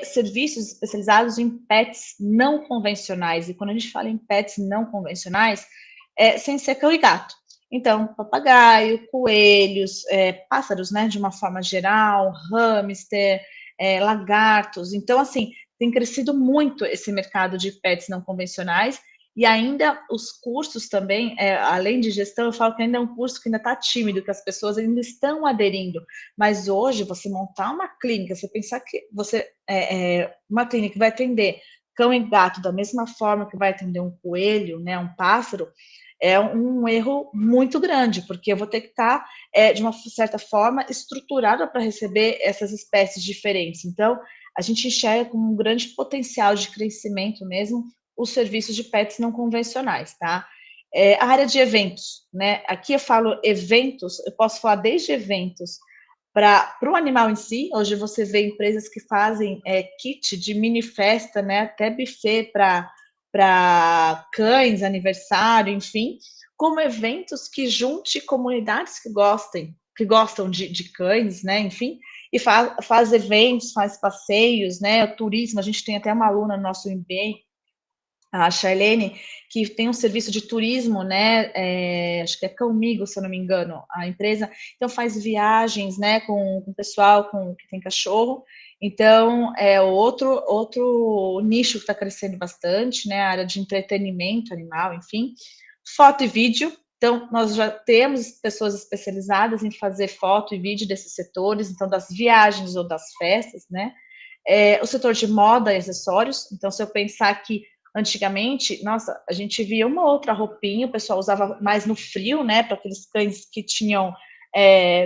Serviços especializados em pets não convencionais. E quando a gente fala em pets não convencionais, sem ser cão e gato. Então, papagaio, coelhos, pássaros, né? De uma forma geral, hamster, lagartos. Então, assim, tem crescido muito esse mercado de pets não convencionais. E ainda os cursos também, além de gestão, eu falo que ainda é um curso que ainda está tímido, que as pessoas ainda estão aderindo. Mas hoje, você montar uma clínica, você pensar que uma clínica que vai atender cão e gato da mesma forma que vai atender um coelho, né, um pássaro, é um erro muito grande, porque eu vou ter que estar, de uma certa forma, estruturada para receber essas espécies diferentes. Então, a gente enxerga como um grande potencial de crescimento mesmo os serviços de pets não convencionais, tá? A área de eventos, né? Aqui eu falo eventos, eu posso falar desde eventos para o animal em si. Hoje você vê empresas que fazem kit de mini festa, né? Até buffet para cães, aniversário, enfim, como eventos que junte comunidades que gostam de cães, né? Enfim, e faz eventos, faz passeios, né? Turismo, a gente tem até uma aluna no nosso MBA, a Charlene, que tem um serviço de turismo, né, acho que é Comigo, se eu não me engano, a empresa, então faz viagens, né, com o pessoal que tem cachorro, então é outro nicho que está crescendo bastante, né, a área de entretenimento animal, enfim, foto e vídeo, então nós já temos pessoas especializadas em fazer foto e vídeo desses setores, então das viagens ou das festas, né, o setor de moda e acessórios, então se eu pensar que antigamente, nossa, a gente via uma outra roupinha, o pessoal usava mais no frio, né, para aqueles cães que tinham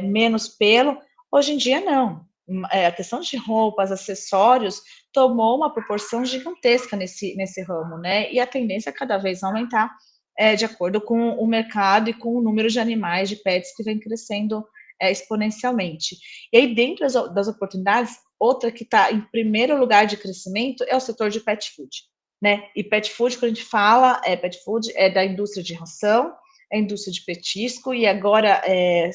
menos pelo. Hoje em dia, não. A questão de roupas, acessórios, tomou uma proporção gigantesca nesse ramo, né, e a tendência é cada vez aumentar de acordo com o mercado e com o número de animais, de pets que vem crescendo exponencialmente. E aí, dentro das oportunidades, outra que está em primeiro lugar de crescimento é o setor de pet food. Né? E pet food, quando a gente fala, pet food é da indústria de ração, é indústria de petisco, e agora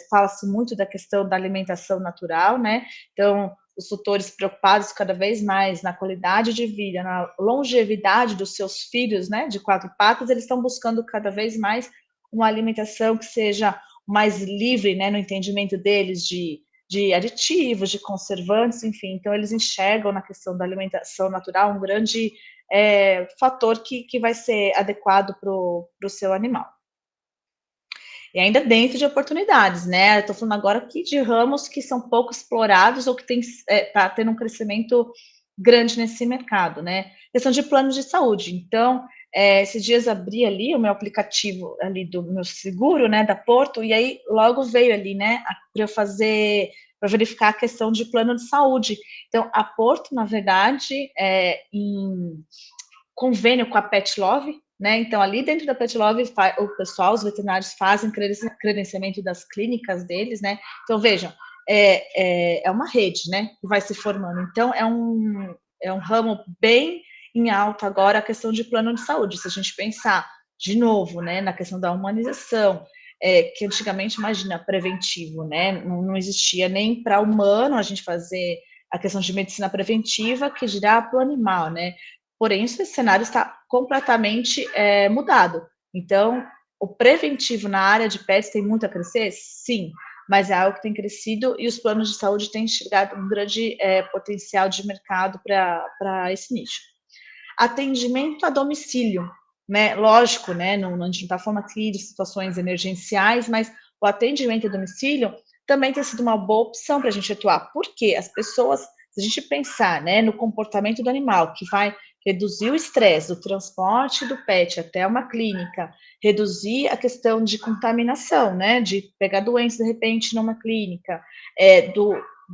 fala-se muito da questão da alimentação natural, né? Então, os tutores preocupados cada vez mais na qualidade de vida, na longevidade dos seus filhos, né, de 4 patas, eles estão buscando cada vez mais uma alimentação que seja mais livre, né, no entendimento deles de aditivos, de conservantes, enfim. Então, eles enxergam na questão da alimentação natural um grande fator que vai ser adequado para o seu animal. E ainda dentro de oportunidades, né? Estou falando agora aqui de ramos que são pouco explorados ou que tá tendo um crescimento grande nesse mercado, né? Questão de planos de saúde. Então, esses dias abri ali o meu aplicativo ali do meu seguro, né, da Porto, e aí logo veio ali, né, para eu fazer, para verificar a questão de plano de saúde. Então, a Porto, na verdade, em convênio com a Pet Love, né? Então, ali dentro da Pet Love, o pessoal, os veterinários fazem credenciamento das clínicas deles, né? Então, vejam, é uma rede, né, que vai se formando. Então, é um ramo bem em alta agora a questão de plano de saúde. Se a gente pensar, de novo, né, na questão da humanização, que antigamente, imagina, preventivo, né, não existia nem para humano a gente fazer a questão de medicina preventiva, que dirá para o animal, né? Porém, esse cenário está completamente mudado. Então, o preventivo na área de pets tem muito a crescer? Sim, mas é algo que tem crescido e os planos de saúde têm enxergado um grande potencial de mercado para esse nicho. Atendimento a domicílio, né? Lógico, né? A gente não está falando aqui de situações emergenciais, mas o atendimento a domicílio também tem sido uma boa opção para a gente atuar, porque as pessoas, se a gente pensar, né, no comportamento do animal, que vai reduzir o estresse do transporte do pet até uma clínica, reduzir a questão de contaminação, né, de pegar doença de repente numa clínica,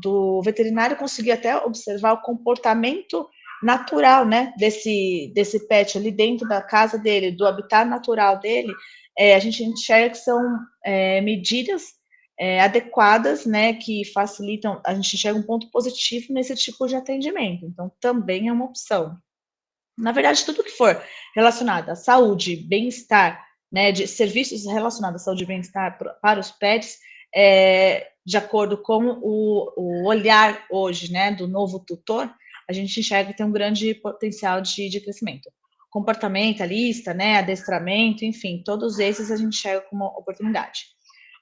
do veterinário conseguir até observar o comportamento natural, né, desse pet ali dentro da casa dele, do habitat natural dele, a gente enxerga que são medidas adequadas, né, que facilitam, a gente enxerga um ponto positivo nesse tipo de atendimento, então também é uma opção. Na verdade, tudo que for relacionado à saúde, bem-estar, né, de serviços relacionados à saúde e bem-estar para os pets, de acordo com o olhar hoje, né, do novo tutor, a gente enxerga que tem um grande potencial de crescimento. Comportamentalista, né, adestramento, enfim, todos esses a gente enxerga como oportunidade.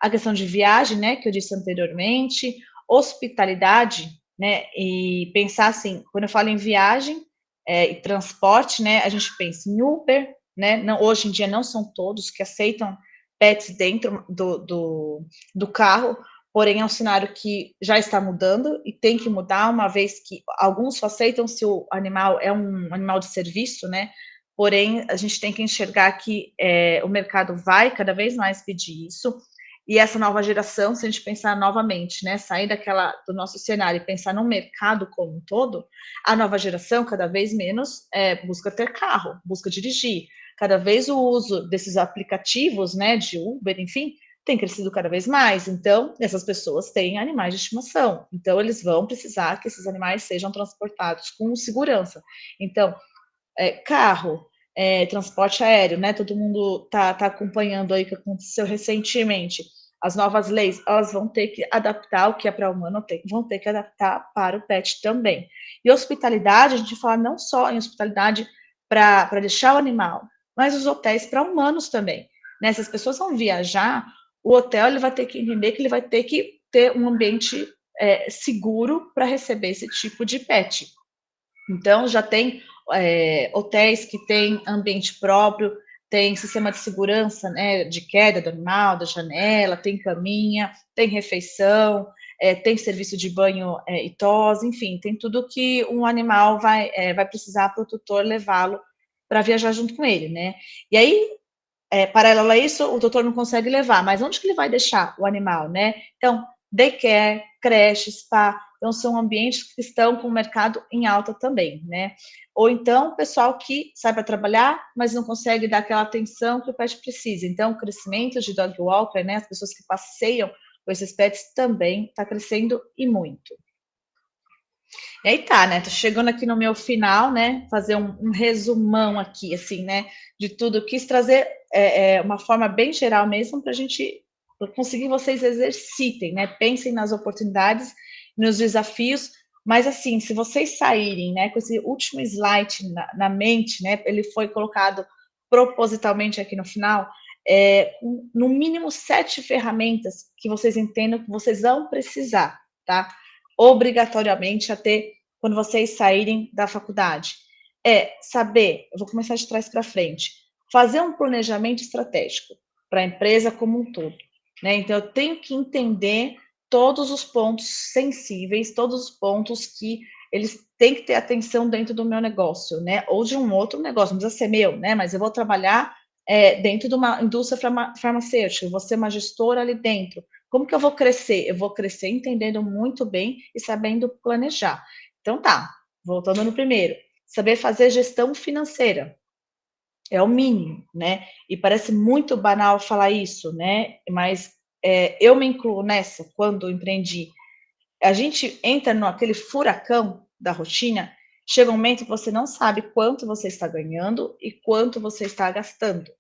A questão de viagem, né, que eu disse anteriormente, hospitalidade, né, e pensar assim, quando eu falo em viagem e transporte, né, a gente pensa em Uber, né, não, hoje em dia não são todos que aceitam pets dentro do carro, porém é um cenário que já está mudando e tem que mudar, uma vez que alguns só aceitam se o animal é um animal de serviço, né, porém a gente tem que enxergar que o mercado vai cada vez mais pedir isso, e essa nova geração, se a gente pensar novamente, né, sair do nosso cenário e pensar no mercado como um todo, a nova geração cada vez menos busca ter carro, busca dirigir. Cada vez o uso desses aplicativos, né, de Uber, enfim, tem crescido cada vez mais. Então, essas pessoas têm animais de estimação. Então, eles vão precisar que esses animais sejam transportados com segurança. Então, carro, transporte aéreo, né? Todo mundo tá acompanhando aí o que aconteceu recentemente. As novas leis, elas vão ter que adaptar o que é para humano, vão ter que adaptar para o pet também. E hospitalidade, a gente fala não só em hospitalidade para deixar o animal, mas os hotéis para humanos também. Né? Se as pessoas vão viajar, o hotel ele vai ter que entender que ele vai ter que ter um ambiente seguro para receber esse tipo de pet. Então, já tem hotéis que têm ambiente próprio, tem sistema de segurança, né, de queda do animal, da janela, tem caminha, tem refeição, tem serviço de banho e tosa, enfim, tem tudo que um animal vai precisar para o tutor levá-lo para viajar junto com ele, né? E aí, paralelo a isso, o tutor não consegue levar, mas onde que ele vai deixar o animal, né? Então, daycare, creche, spa, então são ambientes que estão com o mercado em alta também, né? Ou então, o pessoal que sai para trabalhar, mas não consegue dar aquela atenção que o pet precisa. Então, o crescimento de dog walker, né? As pessoas que passeiam com esses pets também está crescendo e muito. E aí tá, né? Tô chegando aqui no meu final, né? Fazer um resumão aqui, assim, né? De tudo. Quis trazer uma forma bem geral mesmo para a gente conseguir vocês exercitem, né? Pensem nas oportunidades, nos desafios, mas assim, se vocês saírem, né, com esse último slide na mente, né? Ele foi colocado propositalmente aqui no final, no mínimo 7 ferramentas que vocês entendam que vocês vão precisar, tá? Obrigatoriamente a ter quando vocês saírem da faculdade. Saber, eu vou começar de trás para frente, fazer um planejamento estratégico para a empresa como um todo, né? Então, eu tenho que entender todos os pontos sensíveis, todos os pontos que eles têm que ter atenção dentro do meu negócio, né? Ou de um outro negócio, não precisa ser meu, né? Mas eu vou trabalhar dentro de uma indústria farmacêutica, eu vou ser uma gestora ali dentro. Como que eu vou crescer? Eu vou crescer entendendo muito bem e sabendo planejar. Então tá, voltando no primeiro, saber fazer gestão financeira. é o mínimo, né? E parece muito banal falar isso, né? Mas eu me incluo nessa quando empreendi. A gente entra naquele furacão da rotina, chega um momento que você não sabe quanto você está ganhando e quanto você está gastando.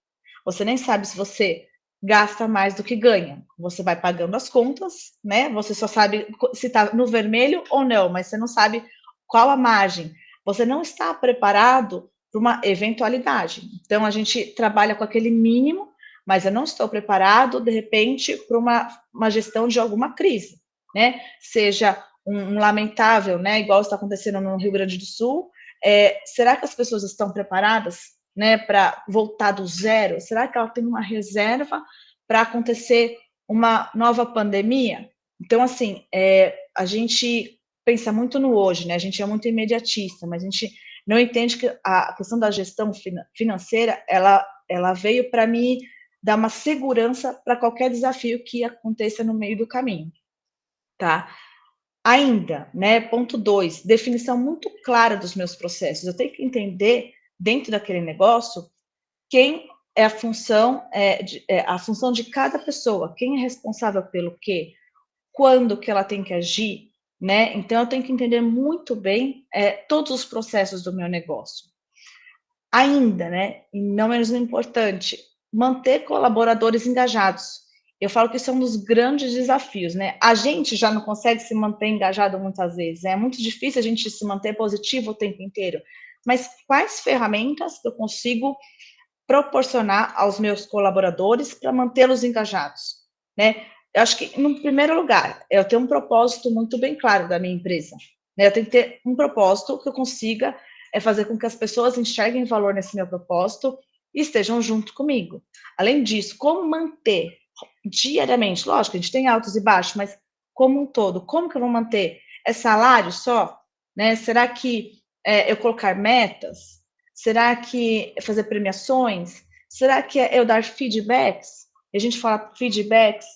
Você nem sabe se você gasta mais do que ganha. Você vai pagando as contas, né? Você só sabe se está no vermelho ou não, mas você não sabe qual a margem. Você não está preparado para uma eventualidade. Então, a gente trabalha com aquele mínimo, mas eu não estou preparado, de repente, para uma gestão de alguma crise, né? Seja um lamentável, né? Igual está acontecendo no Rio Grande do Sul. Será que as pessoas estão preparadas, né, para voltar do zero? Será que ela tem uma reserva para acontecer uma nova pandemia? Então, assim, a gente pensa muito no hoje, né? A gente é muito imediatista, mas a gente não entende que a questão da gestão financeira, ela veio para me dar uma segurança para qualquer desafio que aconteça no meio do caminho, tá? Ainda, né? Ponto 2, definição muito clara dos meus processos. Eu tenho que entender, dentro daquele negócio, quem é a função de cada pessoa, quem é responsável pelo quê, quando que ela tem que agir, né? Então, eu tenho que entender muito bem todos os processos do meu negócio. Ainda, né? E não menos importante, manter colaboradores engajados. Eu falo que isso é um dos grandes desafios, né? A gente já não consegue se manter engajado muitas vezes. É muito difícil a gente se manter positivo o tempo inteiro. Mas quais ferramentas eu consigo proporcionar aos meus colaboradores para mantê-los engajados, né? Eu acho que, no primeiro lugar, eu tenho um propósito muito bem claro da minha empresa, né? Eu tenho que ter um propósito que eu consiga fazer com que as pessoas enxerguem valor nesse meu propósito e estejam junto comigo. Além disso, como manter diariamente, lógico, a gente tem altos e baixos, mas como um todo, como que eu vou manter? É salário só? Né? Será que eu colocar metas? Será que é fazer premiações? Será que é eu dar feedbacks? E a gente fala feedbacks,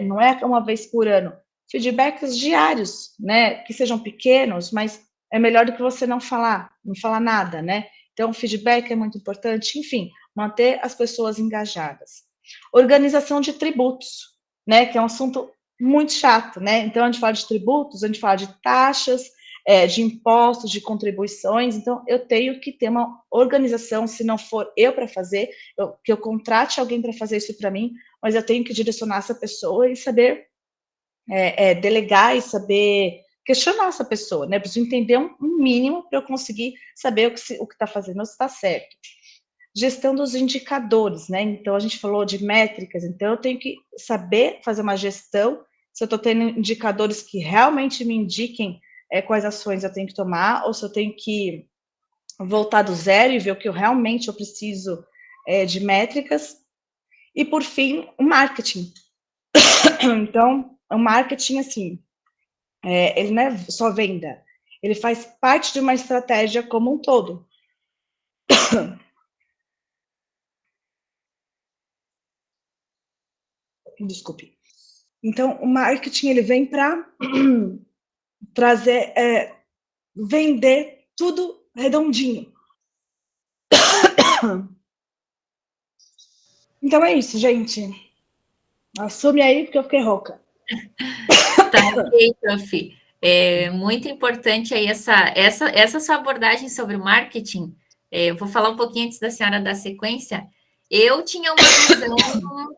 não é uma vez por ano, feedbacks diários, né? Que sejam pequenos, mas é melhor do que você não falar nada, né? Então, feedback é muito importante, enfim, manter as pessoas engajadas. Organização de tributos, né? Que é um assunto muito chato, né? Então, a gente fala de tributos, a gente fala de taxas, de impostos, de contribuições. Então, eu tenho que ter uma organização, se não for eu para fazer, que eu contrate alguém para fazer isso para mim, mas eu tenho que direcionar essa pessoa e saber delegar e saber questionar essa pessoa, né? Eu preciso entender um mínimo para eu conseguir saber o que está fazendo se está certo. Gestão dos indicadores, né? Então, a gente falou de métricas, então eu tenho que saber fazer uma gestão, se eu estou tendo indicadores que realmente me indiquem quais ações eu tenho que tomar, ou se eu tenho que voltar do zero e ver o que eu realmente preciso de métricas. E, por fim, o marketing. Então, o marketing, assim, ele não é só venda, ele faz parte de uma estratégia como um todo. Desculpe. Então, o marketing, ele vem para trazer, vender tudo redondinho. Então é isso, gente. Assume aí, porque eu fiquei rouca. Tá ok, Prof. É muito importante aí essa sua abordagem sobre o marketing. Eu vou falar um pouquinho antes da senhora dar sequência. Eu tinha uma visão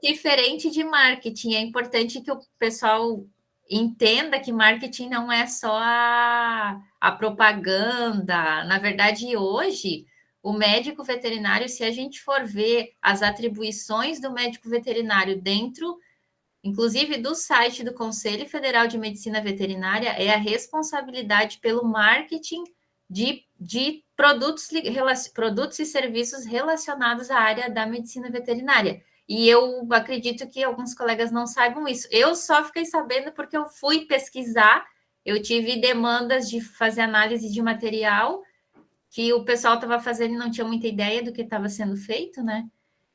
diferente de marketing. É importante que o pessoal entenda que marketing não é só a propaganda. Na verdade, hoje, o médico veterinário, se a gente for ver as atribuições do médico veterinário dentro, inclusive do site do Conselho Federal de Medicina Veterinária, é a responsabilidade pelo marketing de produtos e serviços relacionados à área da medicina veterinária. E eu acredito que alguns colegas não saibam isso. Eu só fiquei sabendo porque eu fui pesquisar, eu tive demandas de fazer análise de material que o pessoal estava fazendo e não tinha muita ideia do que estava sendo feito, né?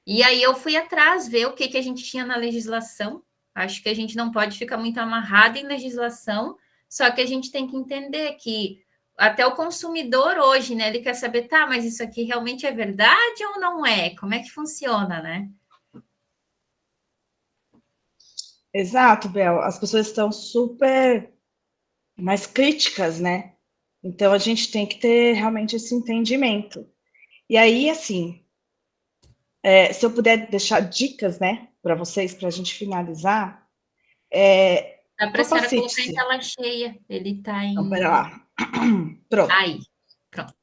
E aí eu fui atrás ver o que a gente tinha na legislação. Acho que a gente não pode ficar muito amarrado em legislação, só que a gente tem que entender que até o consumidor hoje, né? Ele quer saber, tá, mas isso aqui realmente é verdade ou não é? Como é que funciona, né? Exato, Bel. As pessoas estão super mais críticas, né? Então a gente tem que ter realmente esse entendimento. E aí, assim, se eu puder deixar dicas, né, para vocês, para a gente finalizar, Dá para a senhora colocar em capacite-se. tela cheia. Ele está Então, pera em. lá. Pronto. Aí, pronto.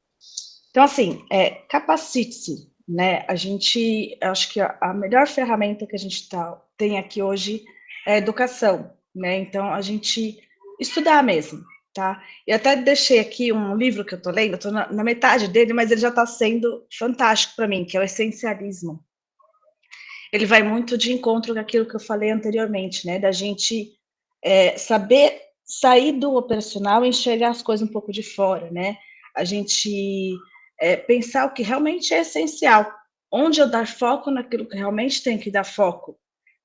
Então, assim, capacite-se, né? Acho que a melhor ferramenta que a gente tem aqui hoje é a educação, né? Então, a gente estudar mesmo, tá? Eu até deixei aqui um livro que eu tô lendo, eu tô na metade dele, mas ele já está sendo fantástico para mim, que é o Essencialismo. Ele vai muito de encontro com aquilo que eu falei anteriormente, né? Da gente saber sair do operacional e enxergar as coisas um pouco de fora, né? A gente pensar o que realmente é essencial, onde eu dar foco naquilo que realmente tem que dar foco,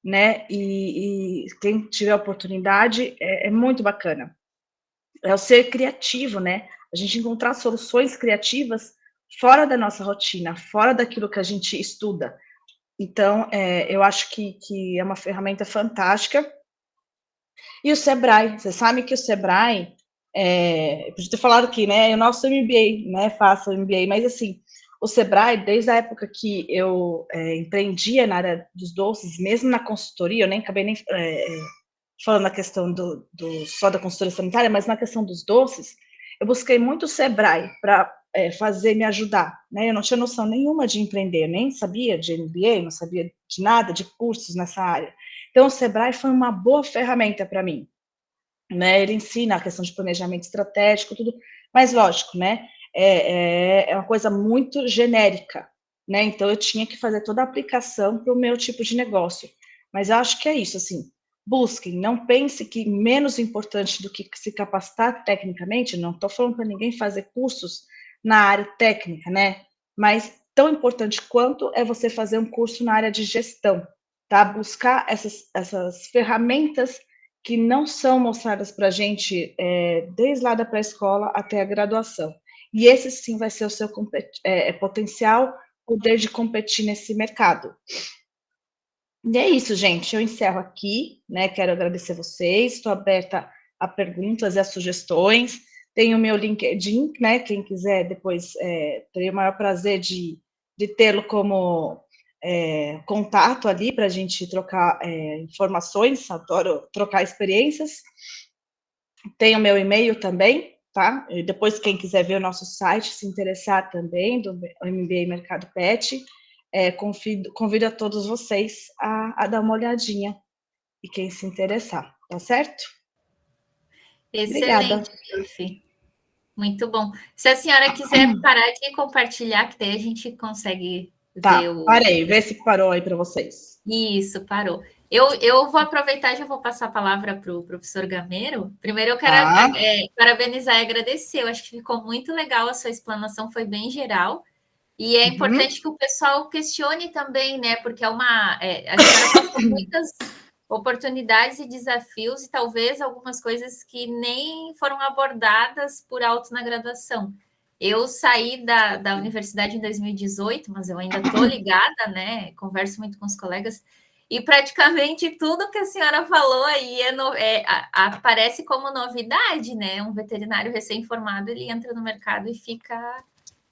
né? E quem tiver oportunidade é muito bacana. É o ser criativo, né? A gente encontrar soluções criativas fora da nossa rotina, fora daquilo que a gente estuda. Então, eu acho que é uma ferramenta fantástica. E o Sebrae, você sabe que o Sebrae, podia ter falado aqui, né? O nosso MBA, né? Faço o MBA, mas assim, o Sebrae, desde a época que eu empreendia na área dos doces, mesmo na consultoria, eu nem acabei nem falando na questão só da consultoria sanitária, mas na questão dos doces, eu busquei muito o Sebrae para me ajudar, né? Eu não tinha noção nenhuma de empreender, nem sabia de MBA, não sabia de nada, de cursos nessa área. Então, o Sebrae foi uma boa ferramenta para mim, né? Ele ensina a questão de planejamento estratégico, tudo, mas lógico, né? É uma coisa muito genérica, né? Então, eu tinha que fazer toda a aplicação para o meu tipo de negócio. Mas eu acho que é isso, assim, busquem, não pense que menos importante do que se capacitar tecnicamente, não estou falando para ninguém fazer cursos na área técnica, né? Mas tão importante quanto é você fazer um curso na área de gestão, tá? Buscar essas ferramentas que não são mostradas para a gente desde lá da pré-escola até a graduação. E esse sim vai ser o seu potencial poder de competir nesse mercado. E é isso, gente. Eu encerro aqui, né? Quero agradecer vocês. Estou aberta a perguntas e a sugestões. Tem o meu LinkedIn, né? Quem quiser depois teria o maior prazer de tê-lo como contato ali para a gente trocar informações. Adoro trocar experiências. Tem o meu e-mail também, tá? E depois, quem quiser ver o nosso site, se interessar também, do MBA Mercado Pet, convido a todos vocês a dar uma olhadinha, e quem se interessar, tá certo? Excelente, Obrigada. prof. Muito bom. Se a senhora quiser parar de compartilhar, que daí a gente consegue ver Tá, o. parei, vê se parou aí para vocês. Isso, parou. Eu vou aproveitar e já vou passar a palavra para o professor Gameiro. Primeiro, eu quero parabenizar e agradecer. Eu acho que ficou muito legal a sua explanação, foi bem geral. E é importante que o pessoal questione também, né? Porque a senhora passou muitas oportunidades e desafios e talvez algumas coisas que nem foram abordadas por alto na graduação. Eu saí da universidade em 2018, mas eu ainda estou ligada, né? Converso muito com os colegas, e praticamente tudo que a senhora falou aí aparece como novidade, né? Um veterinário recém-formado, ele entra no mercado e fica...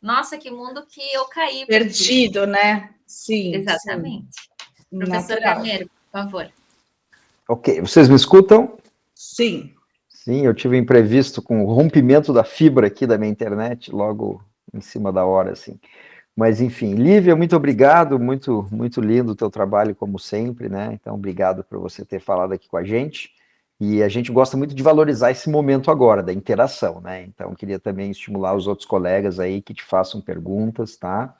Nossa, que mundo que eu caí. Perdido, né? Sim. Exatamente. Sim. Professor Gameiro, por favor. Ok, vocês me escutam? Sim. Sim, eu tive um imprevisto com o rompimento da fibra aqui da minha internet, logo em cima da hora, assim. Mas, enfim, Lívia, muito obrigado, muito, muito lindo o teu trabalho, como sempre, né? Então, obrigado por você ter falado aqui com a gente. E a gente gosta muito de valorizar esse momento agora, da interação, né? Então, queria também estimular os outros colegas aí que te façam perguntas, tá?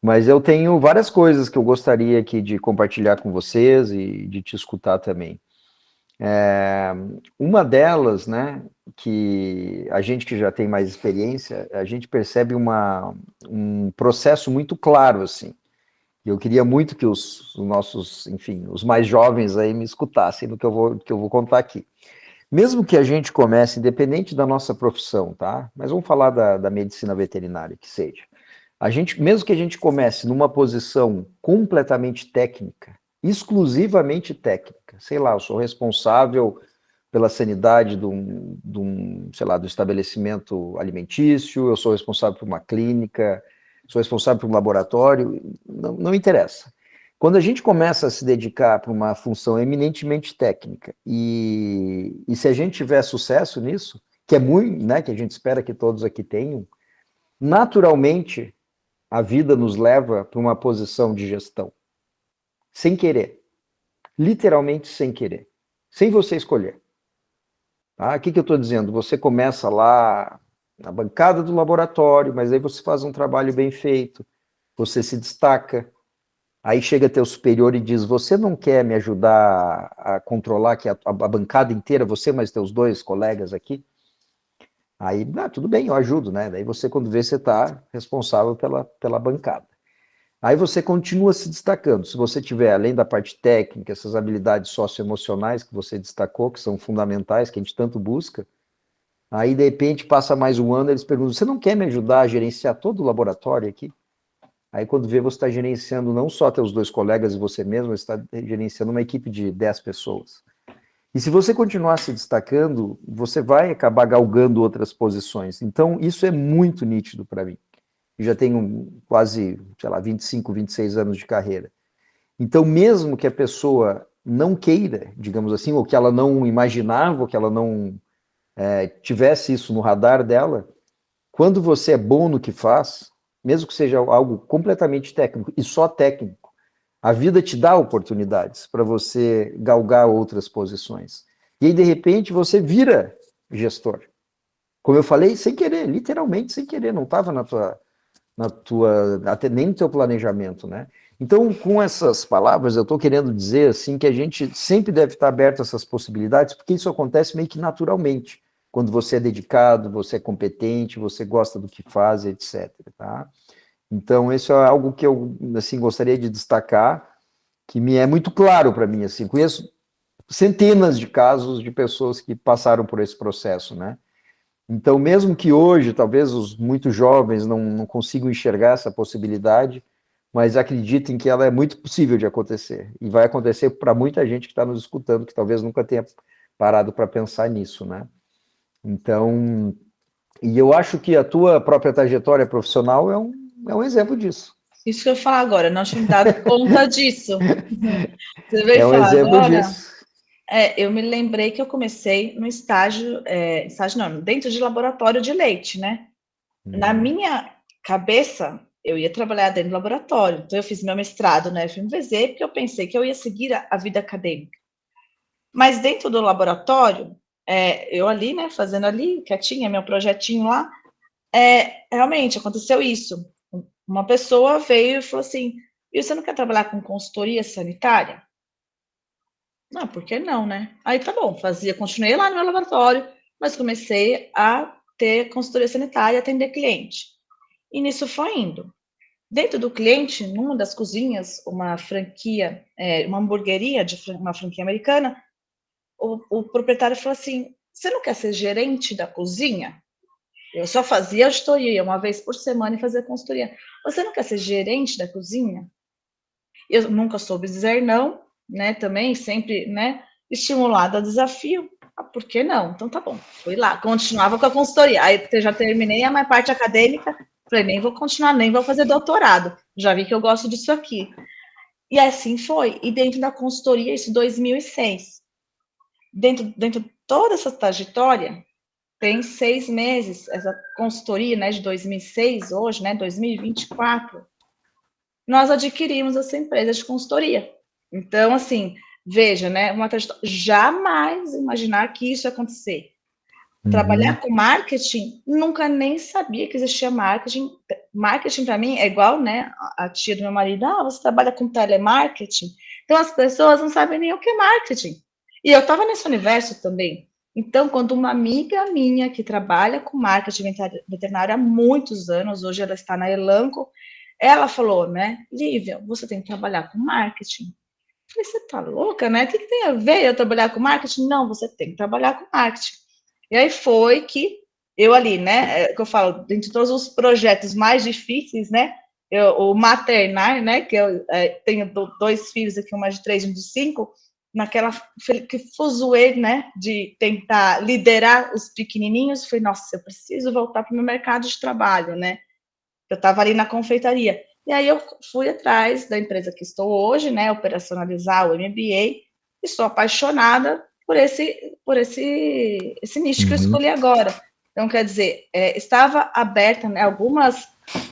Mas eu tenho várias coisas que eu gostaria aqui de compartilhar com vocês e de te escutar também. Uma delas, né, que a gente que já tem mais experiência, a gente percebe um processo muito claro, assim. Eu queria muito que os nossos, enfim, os mais jovens aí me escutassem do que eu vou contar aqui. Mesmo que a gente comece, independente da nossa profissão, tá? Mas vamos falar da medicina veterinária, que seja. Mesmo que a gente comece numa posição completamente técnica, exclusivamente técnica, sei lá, eu sou responsável pela sanidade sei lá, do estabelecimento alimentício, eu sou responsável por uma clínica, sou responsável por um laboratório, não interessa. Quando a gente começa a se dedicar para uma função eminentemente técnica, e se a gente tiver sucesso nisso, que é muito, né, que a gente espera que todos aqui tenham, naturalmente a vida nos leva para uma posição de gestão, sem querer, literalmente sem querer, sem você escolher. Tá? O que eu estou dizendo? Você começa lá na bancada do laboratório, mas aí você faz um trabalho bem feito, você se destaca, aí chega teu superior e diz, você não quer me ajudar a controlar aqui a bancada inteira, você mais teus 2 colegas aqui? Aí, tudo bem, eu ajudo, né? Daí você, quando vê, você está responsável pela bancada. Aí você continua se destacando. Se você tiver, além da parte técnica, essas habilidades socioemocionais que você destacou, que são fundamentais, que a gente tanto busca, aí, de repente, passa mais um ano, eles perguntam, você não quer me ajudar a gerenciar todo o laboratório aqui? Aí, quando vê, você está gerenciando não só teus 2 colegas e você mesmo, você está gerenciando uma equipe de 10 pessoas. E se você continuar se destacando, você vai acabar galgando outras posições. Então, isso é muito nítido para mim. Eu já tenho quase, sei lá, 25, 26 anos de carreira. Então, mesmo que a pessoa não queira, digamos assim, ou que ela não imaginava, ou que ela não tivesse isso no radar dela, quando você é bom no que faz, mesmo que seja algo completamente técnico, e só técnico, a vida te dá oportunidades para você galgar outras posições. E aí, de repente, você vira gestor. Como eu falei, sem querer, literalmente sem querer, não estava até nem no teu planejamento, né? Então, com essas palavras, eu estou querendo dizer, assim, que a gente sempre deve estar aberto a essas possibilidades, porque isso acontece meio que naturalmente, quando você é dedicado, você é competente, você gosta do que faz, etc, tá? Então, isso é algo que eu, assim, gostaria de destacar, que me é muito claro para mim, assim, conheço centenas de casos de pessoas que passaram por esse processo, né? Então, mesmo que hoje, talvez os muito jovens não consigam enxergar essa possibilidade, mas acreditem que ela é muito possível de acontecer, e vai acontecer para muita gente que está nos escutando, que talvez nunca tenha parado para pensar nisso, né? Então, e eu acho que a tua própria trajetória profissional é um exemplo disso. Isso que eu ia falar agora, não tinha me dado conta disso. Você veio É um falar exemplo agora? disso. Eu me lembrei que eu comecei no estágio não, dentro de laboratório de leite, né? Na minha cabeça, eu ia trabalhar dentro do laboratório. Então, eu fiz meu mestrado na FMVZ, porque eu pensei que eu ia seguir a vida acadêmica. Mas dentro do laboratório, eu ali, né, fazendo ali, quietinha, meu projetinho lá, realmente aconteceu isso. Uma pessoa veio e falou assim, e você não quer trabalhar com consultoria sanitária? Não, por que não, né? Aí tá bom, continuei lá no meu laboratório, mas comecei a ter consultoria sanitária, atender cliente. E nisso foi indo. Dentro do cliente, numa das cozinhas, uma franquia, uma hamburgueria de uma franquia americana, o proprietário falou assim, você não quer ser gerente da cozinha? Eu só fazia auditoria, uma vez por semana e fazia consultoria. Você não quer ser gerente da cozinha? Eu nunca soube dizer não, né? Também sempre, né? Estimulada a desafio. Por que não? Então tá bom. Fui lá, continuava com a consultoria. Aí eu já terminei a minha parte acadêmica. Falei, nem vou continuar, nem vou fazer doutorado. Já vi que eu gosto disso aqui. E assim foi. E dentro da consultoria, isso em 2006. Dentro de toda essa trajetória, tem 6 meses, essa consultoria, né, de 2006, hoje, né, 2024, nós adquirimos essa empresa de consultoria. Então, assim, veja, né, jamais imaginar que isso ia acontecer. Trabalhar com marketing, nunca nem sabia que existia marketing. Marketing, para mim, é igual, né, a tia do meu marido, você trabalha com telemarketing? Então, as pessoas não sabem nem o que é marketing. E eu estava nesse universo também. Então, quando uma amiga minha que trabalha com marketing veterinário há muitos anos, hoje ela está na Elanco, ela falou, né, Lívia, você tem que trabalhar com marketing. falei, você tá louca, né? O que tem a ver eu trabalhar com marketing? Não, você tem que trabalhar com marketing. E aí foi que eu ali, né, que eu falo, dentre todos os projetos mais difíceis, né, o maternar, né, que eu tenho 2 filhos aqui, uma de 3 e um de 5, naquela que fuzuê, né, de tentar liderar os pequenininhos, falei, nossa, eu preciso voltar para o meu mercado de trabalho, né, eu estava ali na confeitaria. E aí eu fui atrás da empresa que estou hoje, né, operacionalizar o MBA, e sou apaixonada por esse nicho que eu escolhi agora. Então, quer dizer, estava aberta, né, algumas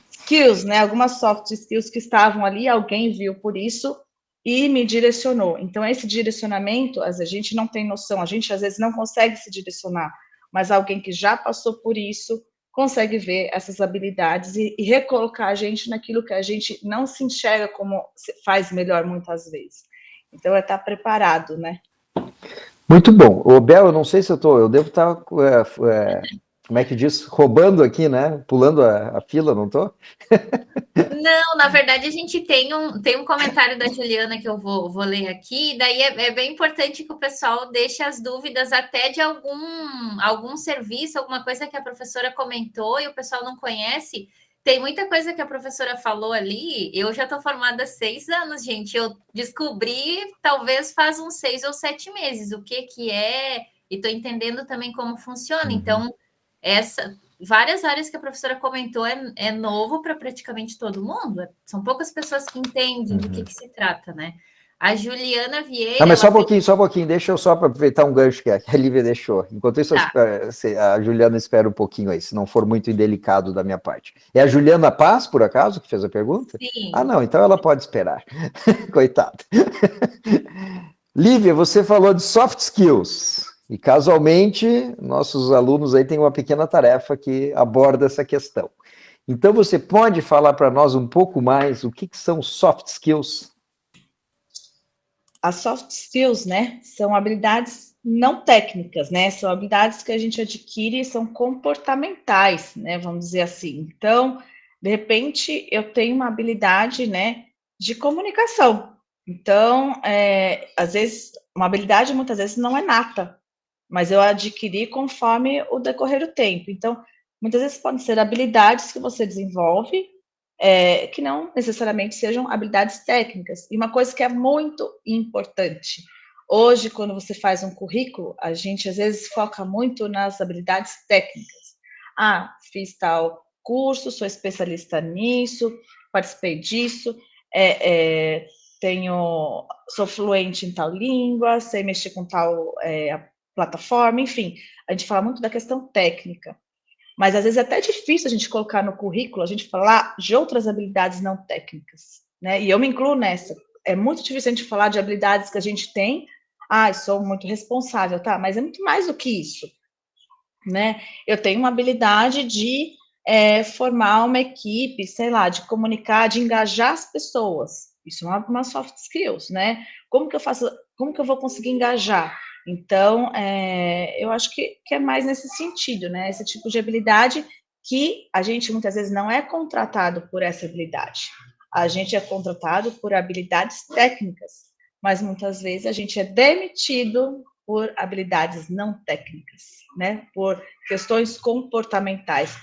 skills, né, algumas soft skills que estavam ali, alguém viu por isso e me direcionou. Então, esse direcionamento, a gente não tem noção, a gente às vezes não consegue se direcionar, mas alguém que já passou por isso consegue ver essas habilidades e recolocar a gente naquilo que a gente não se enxerga como faz melhor muitas vezes. Então, é estar preparado, né? Muito bom. Ô, Bel, eu não sei se eu devo estar, como é que diz, roubando aqui, né? Pulando a fila, não estou? Não, na verdade, a gente tem um comentário da Juliana que eu vou ler aqui, daí é bem importante que o pessoal deixe as dúvidas até de algum serviço, alguma coisa que a professora comentou e o pessoal não conhece. Tem muita coisa que a professora falou ali. Eu já estou formada há 6 anos, gente. Eu descobri, talvez, faz uns 6 ou 7 meses, o que é, e estou entendendo também como funciona. Então, várias áreas que a professora comentou é novo para praticamente todo mundo. São poucas pessoas que entendem do que se trata, né? A Juliana Vieira... Não, mas só um pouquinho, deixa eu só aproveitar um gancho que a Lívia deixou. Enquanto isso, tá. A Juliana espera um pouquinho aí, se não for muito indelicado da minha parte. É a Juliana Paz, por acaso, que fez a pergunta? Sim. Ah, não, então ela pode esperar. Coitada. Lívia, você falou de soft skills. E, casualmente, nossos alunos aí têm uma pequena tarefa que aborda essa questão. Então, você pode falar para nós um pouco mais o que são soft skills? As soft skills, né, são habilidades não técnicas, né, são habilidades que a gente adquire e são comportamentais, né, vamos dizer assim. Então, de repente, eu tenho uma habilidade, né, de comunicação. Então, às vezes, uma habilidade muitas vezes não é nata, mas eu adquiri conforme o decorrer do tempo. Então, muitas vezes podem ser habilidades que você desenvolve, que não necessariamente sejam habilidades técnicas. E uma coisa que é muito importante, hoje, quando você faz um currículo, a gente às vezes foca muito nas habilidades técnicas. Ah, fiz tal curso, sou especialista nisso, participei disso, sou fluente em tal língua, sei mexer com tal plataforma, enfim, a gente fala muito da questão técnica. Mas às vezes é até difícil a gente colocar no currículo, a gente falar de outras habilidades não técnicas, né? E eu me incluo nessa. É muito difícil a gente falar de habilidades que a gente tem. Ah, sou muito responsável, tá? Mas é muito mais do que isso, né? Eu tenho uma habilidade de formar uma equipe, sei lá, de comunicar, de engajar as pessoas. Isso é uma soft skills, né? Como que eu vou conseguir engajar? Então, eu acho que é mais nesse sentido, né? Esse tipo de habilidade que a gente muitas vezes não é contratado por essa habilidade. A gente é contratado por habilidades técnicas, mas muitas vezes a gente é demitido por habilidades não técnicas, né? Por questões comportamentais,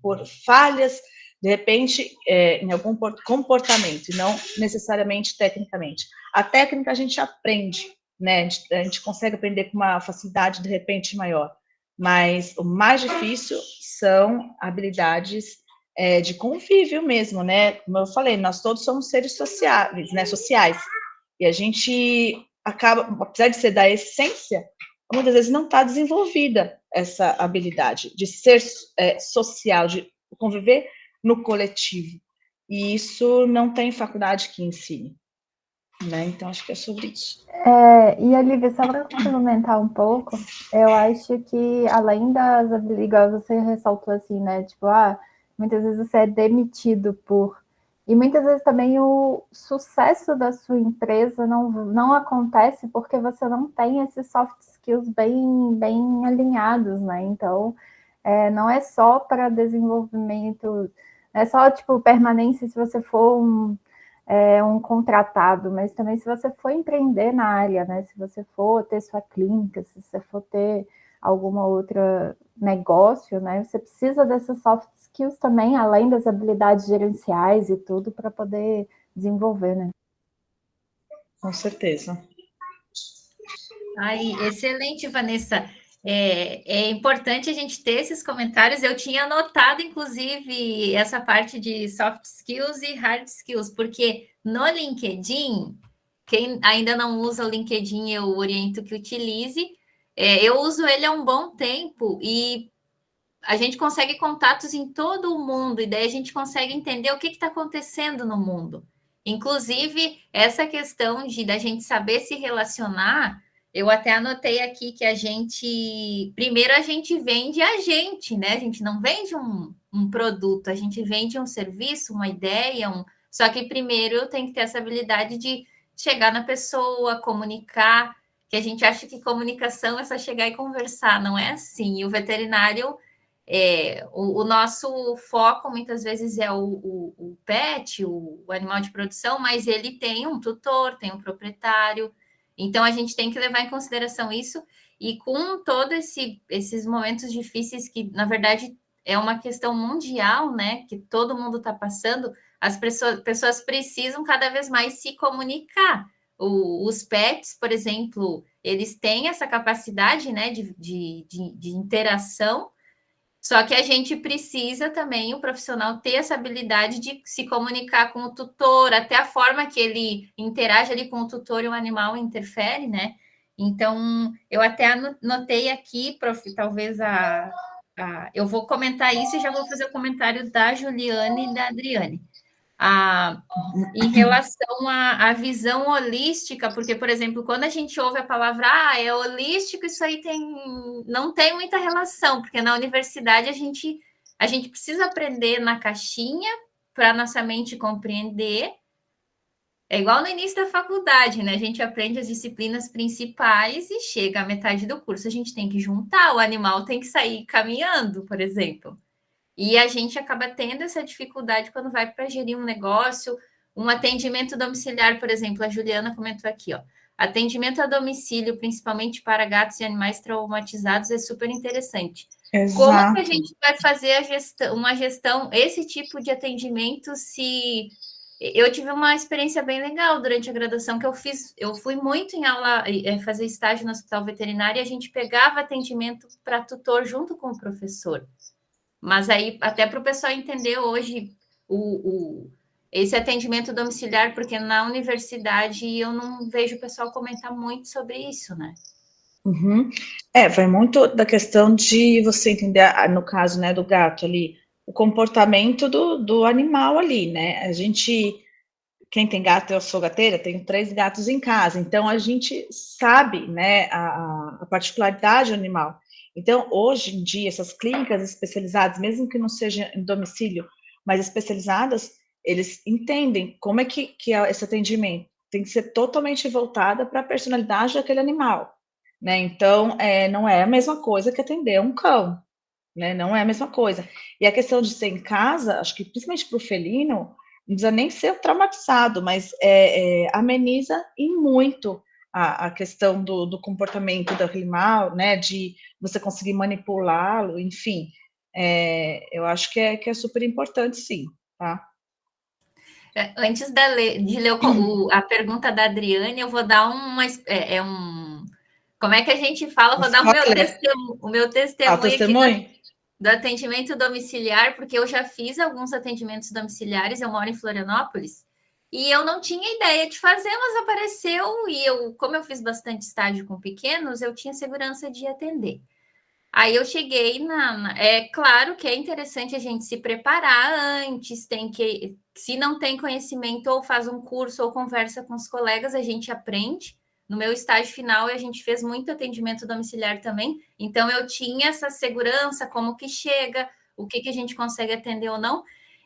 por falhas, de repente, em algum comportamento, e não necessariamente tecnicamente. A técnica a gente aprende, né? A gente consegue aprender com uma facilidade, de repente, maior. Mas o mais difícil são habilidades de convívio mesmo, né? Como eu falei, nós todos somos seres sociáveis, né? Sociais. E a gente acaba, apesar de ser da essência, muitas vezes não está desenvolvida essa habilidade de ser social, de conviver no coletivo. E isso não tem faculdade que ensine. Né? Então, acho que é sobre isso. E, Olivia, só para complementar um pouco, eu acho que, além das habilidades, igual você ressaltou assim, né? Tipo, muitas vezes você é demitido por... E muitas vezes também o sucesso da sua empresa não acontece porque você não tem esses soft skills bem alinhados, né? Então, não é só para desenvolvimento, não é só, tipo, permanência se você for um contratado, mas também se você for empreender na área, né? Se você for ter sua clínica, se você for ter alguma outra negócio, né? Você precisa dessas soft skills também, além das habilidades gerenciais e tudo, para poder desenvolver, né? Com certeza. Ai, excelente, Vanessa. É importante a gente ter esses comentários. Eu tinha anotado, inclusive, essa parte de soft skills e hard skills, porque no LinkedIn, quem ainda não usa o LinkedIn, eu oriento que utilize. Eu uso ele há um bom tempo e a gente consegue contatos em todo o mundo, e daí a gente consegue entender o que está acontecendo no mundo. Inclusive, essa questão da gente saber se relacionar, eu até anotei aqui que primeiro a gente vende a gente, né? A gente não vende um produto, a gente vende um serviço, uma ideia, só que primeiro eu tenho que ter essa habilidade de chegar na pessoa, comunicar, que a gente acha que comunicação é só chegar e conversar, não é assim. E o veterinário, o nosso foco muitas vezes é o pet, o animal de produção, mas ele tem um tutor, tem um proprietário, então a gente tem que levar em consideração isso, e com todos esses momentos difíceis, que na verdade é uma questão mundial, né, que todo mundo está passando, as pessoas precisam cada vez mais se comunicar. Os pets, por exemplo, eles têm essa capacidade, né, de interação, só que a gente precisa também, o profissional, ter essa habilidade de se comunicar com o tutor, até a forma que ele interage ali com o tutor e o animal interfere, né? Então, eu até anotei aqui, prof, talvez eu vou comentar isso e já vou fazer o comentário da Juliane e da Adriane. Em relação à visão holística, porque, por exemplo, quando a gente ouve a palavra é holístico, isso aí não tem muita relação, porque na universidade a gente precisa aprender na caixinha para nossa mente compreender. É igual no início da faculdade, né? A gente aprende as disciplinas principais e chega à metade do curso, a gente tem que juntar, o animal tem que sair caminhando, por exemplo. E a gente acaba tendo essa dificuldade quando vai para gerir um negócio, um atendimento domiciliar, por exemplo. A Juliana comentou aqui, ó. Atendimento a domicílio, principalmente para gatos e animais traumatizados, é super interessante. Exato. Como que a gente vai fazer uma gestão, esse tipo de atendimento, se... Eu tive uma experiência bem legal durante a graduação que eu fiz. Eu fui muito em aula, fazer estágio no hospital veterinário, e a gente pegava atendimento para tutor junto com o professor. Mas aí, até para o pessoal entender hoje esse atendimento domiciliar, porque na universidade eu não vejo o pessoal comentar muito sobre isso, né? Uhum. Vai muito da questão de você entender, no caso, né, do gato ali, o comportamento do animal ali, né? Quem tem gato, eu sou gateira, tenho 3 gatos em casa, então a gente sabe, né, a particularidade do animal. Então, hoje em dia, essas clínicas especializadas, mesmo que não seja em domicílio, mas especializadas, eles entendem como é que é esse atendimento tem que ser totalmente voltada para a personalidade daquele animal, né? Então, não é a mesma coisa que atender um cão, né? Não é a mesma coisa. E a questão de ser em casa, acho que principalmente para o felino, não precisa nem ser traumatizado, mas ameniza e muito a questão do comportamento do animal, né, de você conseguir manipulá-lo, enfim, eu acho que é super importante, sim, tá? Antes de ler a pergunta da Adriane, eu vou dar como é que a gente fala? Vou dar o meu testemunho aqui do atendimento domiciliar, porque eu já fiz alguns atendimentos domiciliares, eu moro em Florianópolis, e eu não tinha ideia de fazer, mas apareceu, e como eu fiz bastante estágio com pequenos, eu tinha segurança de atender. Aí eu cheguei É claro que é interessante a gente se preparar antes, se não tem conhecimento, ou faz um curso, ou conversa com os colegas, a gente aprende. No meu estágio final, a gente fez muito atendimento domiciliar também, então eu tinha essa segurança, como que chega, o que a gente consegue atender ou não.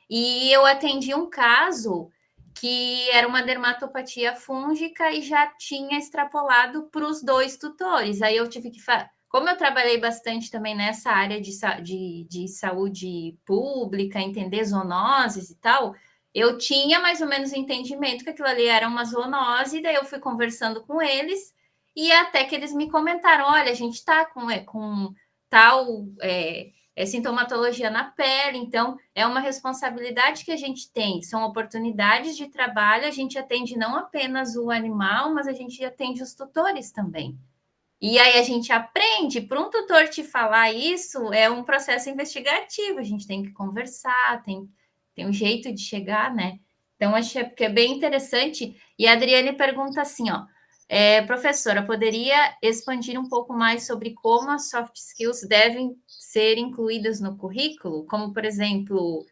E eu atendi um caso que era uma dermatopatia fúngica e já tinha extrapolado para os 2 tutores. Aí eu tive que como eu trabalhei bastante também nessa área de saúde pública, entender zoonoses e tal, eu tinha mais ou menos o entendimento que aquilo ali era uma zoonose, daí eu fui conversando com eles, e até que eles me comentaram, olha, a gente está com tal sintomatologia na pele, então é uma responsabilidade que a gente tem, são oportunidades de trabalho, a gente atende não apenas o animal, mas a gente atende os tutores também. E aí a gente aprende, para um tutor te falar isso, é um processo investigativo, a gente tem que conversar, tem um jeito de chegar, né? Então, acho que é bem interessante. E a Adriane pergunta assim, ó, professora, poderia expandir um pouco mais sobre como as soft skills devem ser incluídas no currículo? Como, por exemplo,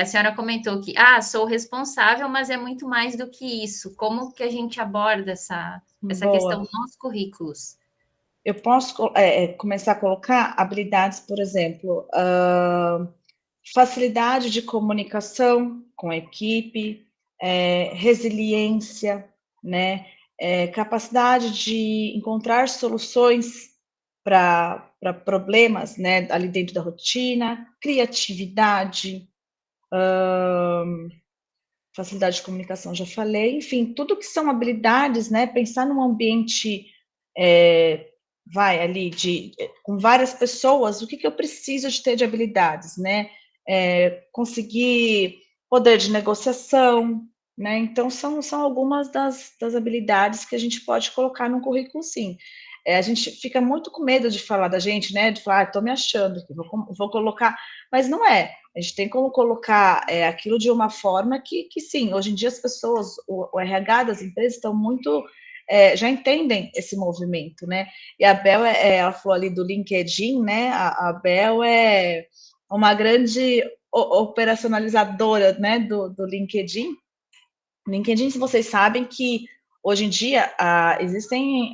a senhora comentou que, sou responsável, mas é muito mais do que isso. Como que a gente aborda essa questão nos currículos? Eu posso começar a colocar habilidades, por exemplo, facilidade de comunicação com a equipe, resiliência, né? Capacidade de encontrar soluções para problemas, né, ali dentro da rotina, criatividade, facilidade de comunicação, já falei, enfim, tudo que são habilidades, né? Pensar num ambiente ali com várias pessoas, o que eu preciso de ter de habilidades, né? Conseguir poder de negociação, né? Então, são algumas das habilidades que a gente pode colocar no currículo, sim. A gente fica muito com medo de falar da gente, né? De falar, estou me achando aqui, vou colocar, mas não é. A gente tem como colocar aquilo de uma forma que sim, hoje em dia as pessoas, o RH das empresas estão muito, já entendem esse movimento, né? E a Bel, ela falou ali do LinkedIn, né? A Bel é uma grande operacionalizadora, né, do LinkedIn. LinkedIn, se vocês sabem que hoje em dia existem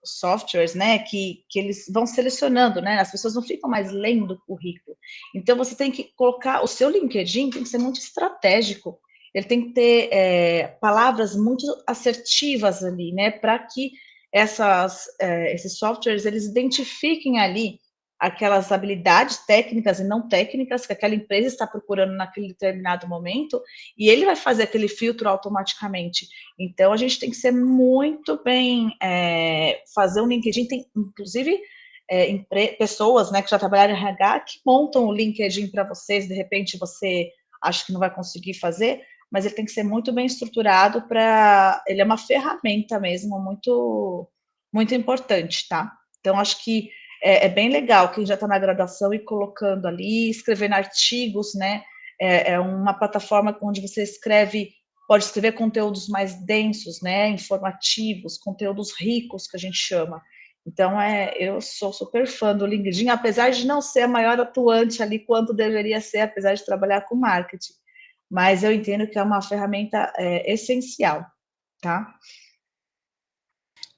softwares, né, que eles vão selecionando, né, as pessoas não ficam mais lendo o currículo. Então, você tem que colocar, o seu LinkedIn tem que ser muito estratégico, ele tem que ter palavras muito assertivas ali, né, para que esses softwares, eles identifiquem ali aquelas habilidades técnicas e não técnicas que aquela empresa está procurando naquele determinado momento, e ele vai fazer aquele filtro automaticamente. Então, a gente tem que ser muito bem, fazer um LinkedIn, tem, inclusive, pessoas, né, que já trabalharam em RH, que montam o LinkedIn para vocês, de repente você acha que não vai conseguir fazer, mas ele tem que ser muito bem estruturado ele é uma ferramenta mesmo, muito, muito importante, tá? Então, acho que é bem legal quem já está na graduação e colocando ali, escrevendo artigos, né? É uma plataforma onde você pode escrever conteúdos mais densos, né? Informativos, conteúdos ricos, que a gente chama. Então, eu sou super fã do LinkedIn, apesar de não ser a maior atuante ali quanto deveria ser, apesar de trabalhar com marketing. Mas eu entendo que é uma ferramenta essencial, tá?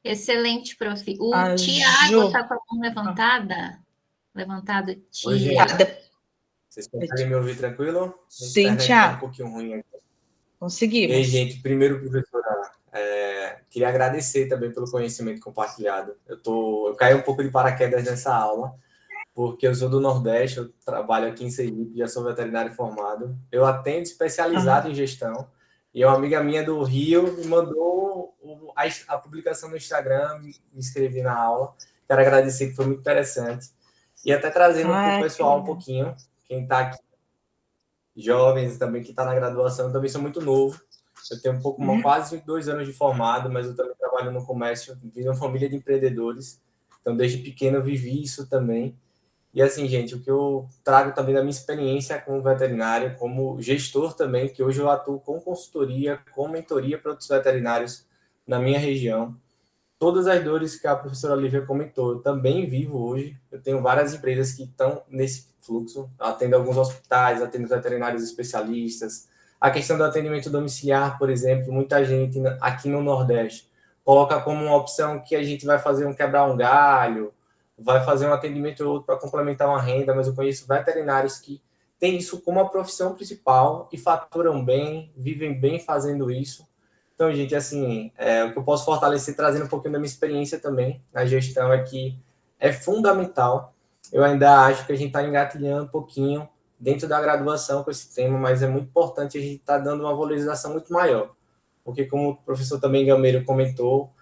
Excelente, prof. O Tiago está com a mão levantada? Levantado, Tiago. Vocês conseguem me ouvir tranquilo? Sim, Tiago. Tá um pouquinho ruim aqui. Conseguimos. E aí, gente, primeiro, professora, queria agradecer também pelo conhecimento compartilhado. Eu caí um pouco de paraquedas nessa aula, porque eu sou do Nordeste, eu trabalho aqui em Sergipe, já sou veterinário formado. Eu atendo especializado em gestão, e uma amiga minha do Rio me mandou a publicação no Instagram, me inscrevi na aula. Quero agradecer, que foi muito interessante. E até trazendo para o pessoal um pouquinho, quem está aqui, jovens também que está na graduação, também sou muito novo. Eu tenho quase 2 anos de formado, mas eu também trabalho no comércio, vivo uma família de empreendedores. Então, desde pequeno, eu vivi isso também. E assim, gente, o que eu trago também da minha experiência como veterinário, como gestor também, que hoje eu atuo com consultoria, com mentoria para outros veterinários na minha região. Todas as dores que a professora Lívia comentou, eu também vivo hoje. Eu tenho várias empresas que estão nesse fluxo. Eu atendo alguns hospitais, atendo veterinários especialistas. A questão do atendimento domiciliar, por exemplo, muita gente aqui no Nordeste coloca como uma opção que a gente vai fazer quebrar um galho, vai fazer um atendimento ou outro para complementar uma renda, mas eu conheço veterinários que têm isso como a profissão principal e faturam bem, vivem bem fazendo isso. Então, gente, assim, o que eu posso fortalecer, trazendo um pouquinho da minha experiência também na gestão, é que é fundamental. Eu ainda acho que a gente está engatilhando um pouquinho dentro da graduação com esse tema, mas é muito importante a gente estar dando uma valorização muito maior, porque como o professor também Gameiro comentou,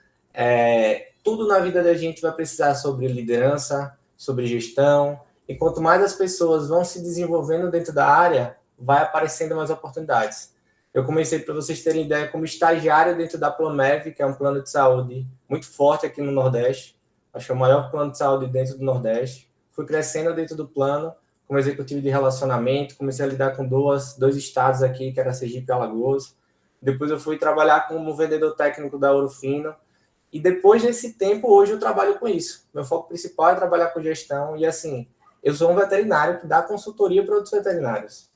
tudo na vida da gente vai precisar sobre liderança, sobre gestão, e quanto mais as pessoas vão se desenvolvendo dentro da área, vai aparecendo mais oportunidades. Eu comecei, para vocês terem ideia, como estagiário dentro da Plamev, que é um plano de saúde muito forte aqui no Nordeste, acho que é o maior plano de saúde dentro do Nordeste. Fui crescendo dentro do plano, como executivo de relacionamento, comecei a lidar com dois estados aqui, que era Sergipe e Alagoas. Depois eu fui trabalhar como vendedor técnico da Ouro Fino, e depois desse tempo, hoje eu trabalho com isso. Meu foco principal é trabalhar com gestão, e assim, eu sou um veterinário que dá consultoria para outros veterinários.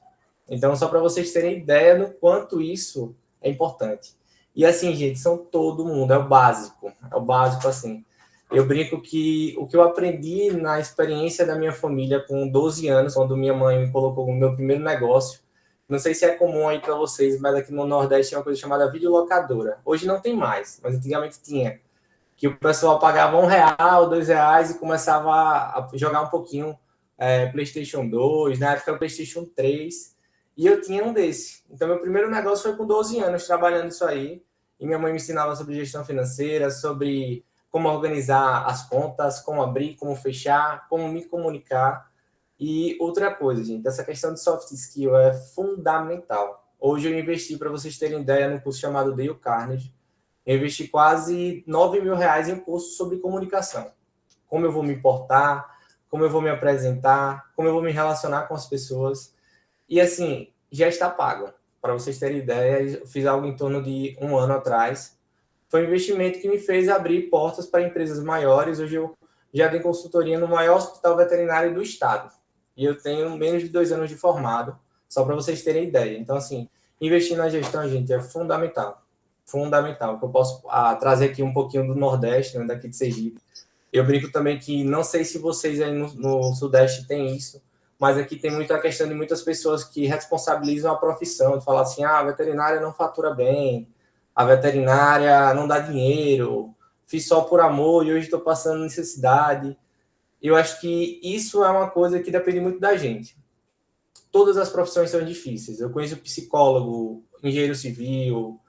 Então, só para vocês terem ideia do quanto isso é importante. E assim, gente, são todo mundo, é o básico assim. Eu brinco que o que eu aprendi na experiência da minha família com 12 anos, quando minha mãe me colocou no meu primeiro negócio, não sei se é comum aí para vocês, mas aqui no Nordeste tem uma coisa chamada videolocadora. Hoje não tem mais, mas antigamente tinha. Que o pessoal pagava R$1, R$2 e começava a jogar um pouquinho PlayStation 2, na época PlayStation 3, e eu tinha um desse. Então, meu primeiro negócio foi com 12 anos, trabalhando isso aí, e minha mãe me ensinava sobre gestão financeira, sobre como organizar as contas, como abrir, como fechar, como me comunicar. E outra coisa, gente, essa questão de soft skill é fundamental. Hoje eu investi, para vocês terem ideia, num curso chamado Dale Carnegie. Eu investi quase R$9.000 em um curso sobre comunicação. Como eu vou me portar, como eu vou me apresentar, como eu vou me relacionar com as pessoas. E assim, já está pago. Para vocês terem ideia, eu fiz algo em torno de 1 ano atrás. Foi um investimento que me fez abrir portas para empresas maiores. Hoje eu já dei consultoria no maior hospital veterinário do estado. E eu tenho menos de 2 anos de formado, só para vocês terem ideia. Então, assim, investir na gestão, gente, é fundamental. Fundamental. Que eu posso trazer aqui um pouquinho do Nordeste, né, daqui de Sergipe. Eu brinco também que, não sei se vocês aí no Sudeste têm isso, mas aqui tem muita questão de muitas pessoas que responsabilizam a profissão, de falar assim, a veterinária não fatura bem, a veterinária não dá dinheiro, fiz só por amor e hoje estou passando necessidade. Eu acho que isso é uma coisa que depende muito da gente. Todas as profissões são difíceis. Eu conheço psicólogo, engenheiro civil,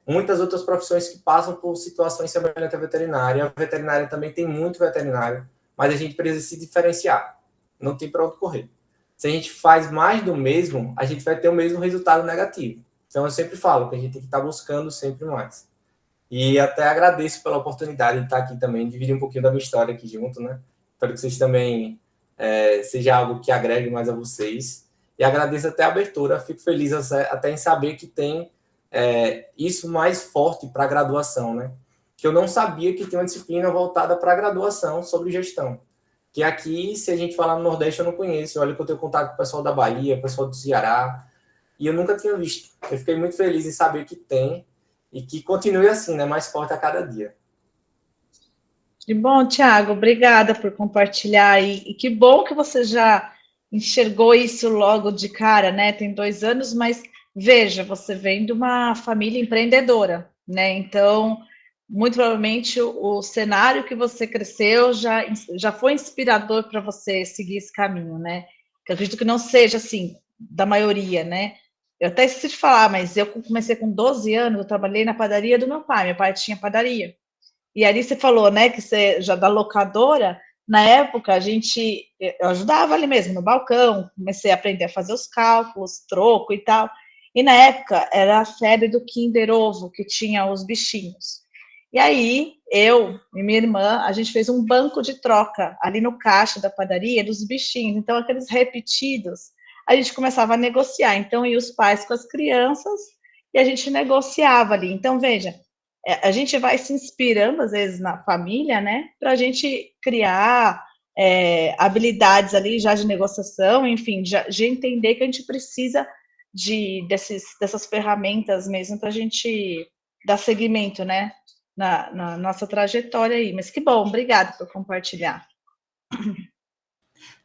muitas outras profissões que passam por situações semelhantes à veterinária. A veterinária também tem muito veterinário, mas a gente precisa se diferenciar. Não tem para onde correr. Se a gente faz mais do mesmo, a gente vai ter o mesmo resultado negativo. Então, eu sempre falo que a gente tem que estar buscando sempre mais. E até agradeço pela oportunidade de estar aqui também, dividir um pouquinho da minha história aqui junto, né? Espero que vocês também seja algo que agregue mais a vocês. E agradeço até a abertura. Fico feliz até em saber que tem isso mais forte para a graduação, né? Que eu não sabia que tinha uma disciplina voltada para a graduação sobre gestão. Que aqui, se a gente falar no Nordeste, eu não conheço. Olha que eu tenho contato com o pessoal da Bahia, o pessoal do Ceará, e eu nunca tinha visto. Eu fiquei muito feliz em saber que tem e que continue assim, né? Mais forte a cada dia. Que bom, Thiago. Obrigada por compartilhar. E que bom que você já enxergou isso logo de cara, né? Tem 2 anos, mas veja, você vem de uma família empreendedora, né? Então, muito provavelmente o cenário que você cresceu já foi inspirador para você seguir esse caminho, né? Eu acredito que não seja assim, da maioria, né? Eu até esqueci de falar, mas eu comecei com 12 anos, eu trabalhei na padaria do meu pai tinha padaria. E ali você falou, né, que você já da locadora, na época eu ajudava ali mesmo no balcão, comecei a aprender a fazer os cálculos, troco e tal. E na época era a febre do Kinder Ovo, que tinha os bichinhos. E aí, eu e minha irmã, a gente fez um banco de troca ali no caixa da padaria dos bichinhos. Então, aqueles repetidos, a gente começava a negociar. Então, ia os pais com as crianças e a gente negociava ali. Então, veja, a gente vai se inspirando, às vezes, na família, né, para a gente criar habilidades ali já de negociação, enfim, de entender que a gente precisa dessas ferramentas mesmo para a gente dar seguimento, né, na nossa trajetória aí. Mas que bom, obrigada por compartilhar.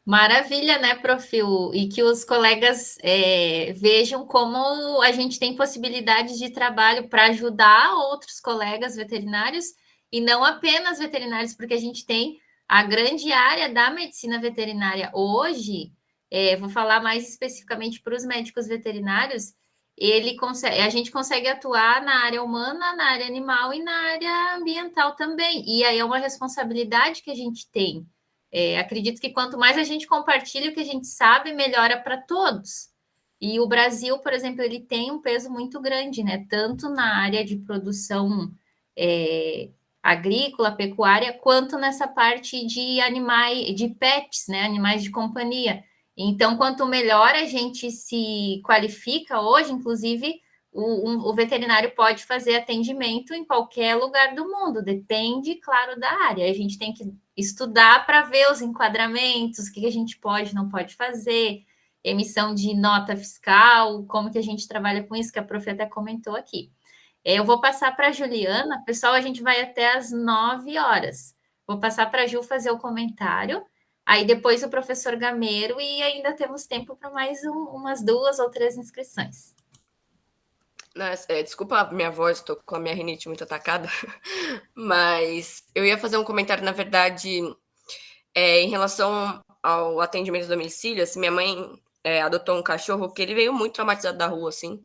Maravilha, né, Profil? E que os colegas vejam como a gente tem possibilidades de trabalho para ajudar outros colegas veterinários, e não apenas veterinários, porque a gente tem a grande área da medicina veterinária hoje, vou falar mais especificamente para os médicos veterinários, a gente consegue atuar na área humana, na área animal e na área ambiental também. E aí é uma responsabilidade que a gente tem. Acredito que quanto mais a gente compartilha o que a gente sabe, melhora para todos. E o Brasil, por exemplo, ele tem um peso muito grande, né? Tanto na área de produção agrícola, pecuária, quanto nessa parte de animais, de pets, né? Animais de companhia. Então, quanto melhor a gente se qualifica hoje, inclusive, o veterinário pode fazer atendimento em qualquer lugar do mundo, depende, claro, da área. A gente tem que estudar para ver os enquadramentos, o que a gente pode, não pode fazer, emissão de nota fiscal, como que a gente trabalha com isso, que a prof até comentou aqui. Eu vou passar para a Juliana. Pessoal, a gente vai até às 9 horas. Vou passar para a Ju fazer o comentário. Aí depois o professor Gameiro e ainda temos tempo para mais umas 2 ou 3 inscrições. Desculpa a minha voz, estou com a minha rinite muito atacada, mas eu ia fazer um comentário, na verdade, em relação ao atendimento do domicílio. Assim, minha mãe adotou um cachorro que ele veio muito traumatizado da rua, assim,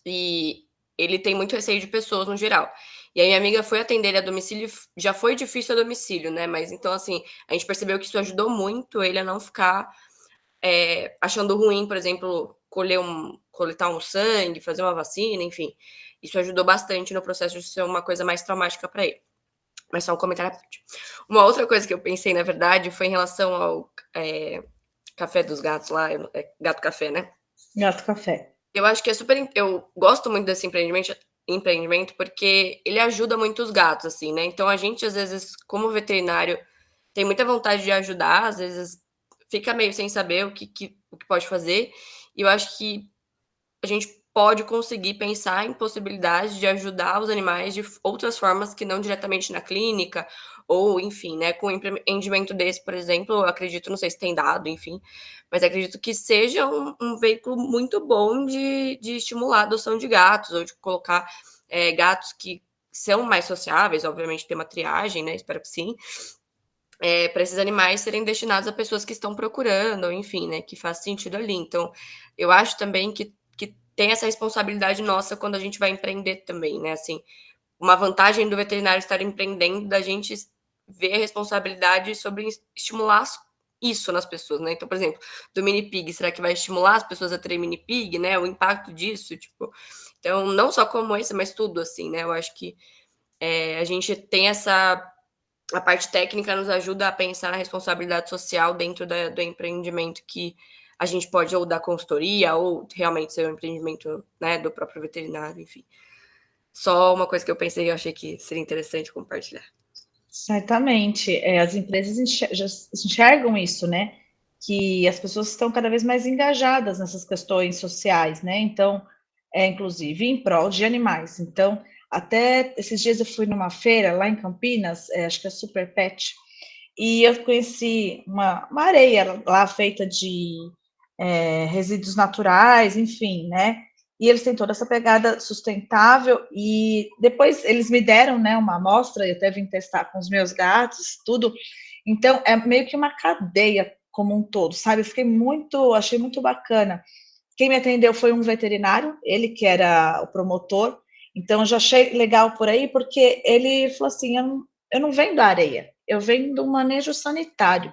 e ele tem muito receio de pessoas no geral. E aí minha amiga foi atender ele a domicílio, já foi difícil a domicílio, né? Mas então, assim, a gente percebeu que isso ajudou muito ele a não ficar achando ruim, por exemplo, coletar um sangue, fazer uma vacina, enfim. Isso ajudou bastante no processo de ser uma coisa mais traumática para ele. Mas só um comentário à parte. Uma outra coisa que eu pensei, na verdade, foi em relação ao café dos gatos lá, gato café, né? Gato café. Eu acho que eu gosto muito desse empreendimento porque ele ajuda muito os gatos, assim, né? Então a gente, às vezes, como veterinário, tem muita vontade de ajudar, às vezes fica meio sem saber o que pode fazer, e eu acho que a gente pode conseguir pensar em possibilidades de ajudar os animais de outras formas que não diretamente na clínica, ou, enfim, né, com um empreendimento desse, por exemplo, eu acredito, não sei se tem dado, enfim, mas acredito que seja um veículo muito bom de estimular a adoção de gatos, ou de colocar gatos que são mais sociáveis, obviamente tem uma triagem, né, espero que sim, para esses animais serem destinados a pessoas que estão procurando, ou enfim, né, que faz sentido ali. Então, eu acho também que tem essa responsabilidade nossa quando a gente vai empreender também, né, assim, uma vantagem do veterinário estar empreendendo, da gente ver a responsabilidade sobre estimular isso nas pessoas, né, então, por exemplo, do mini pig, será que vai estimular as pessoas a terem mini pig, né, o impacto disso, tipo, então, não só como esse, mas tudo, assim, né, eu acho que a gente tem a parte técnica nos ajuda a pensar na responsabilidade social dentro do empreendimento que a gente pode ou dar consultoria ou realmente ser um empreendimento, né, do próprio veterinário, enfim. Só uma coisa que eu pensei e eu achei que seria interessante compartilhar. Certamente. As empresas já enxergam isso, né? Que as pessoas estão cada vez mais engajadas nessas questões sociais, né? Então, inclusive em prol de animais. Então, até esses dias eu fui numa feira lá em Campinas, acho que é Super Pet, e eu conheci uma areia lá feita de resíduos naturais, enfim, né? E eles têm toda essa pegada sustentável, e depois eles me deram, né, uma amostra, eu até vim testar com os meus gatos, tudo. Então, é meio que uma cadeia como um todo, sabe? Eu achei muito bacana. Quem me atendeu foi um veterinário, ele que era o promotor, então eu já achei legal por aí, porque ele falou assim, eu não vendo areia, eu vendo um manejo sanitário,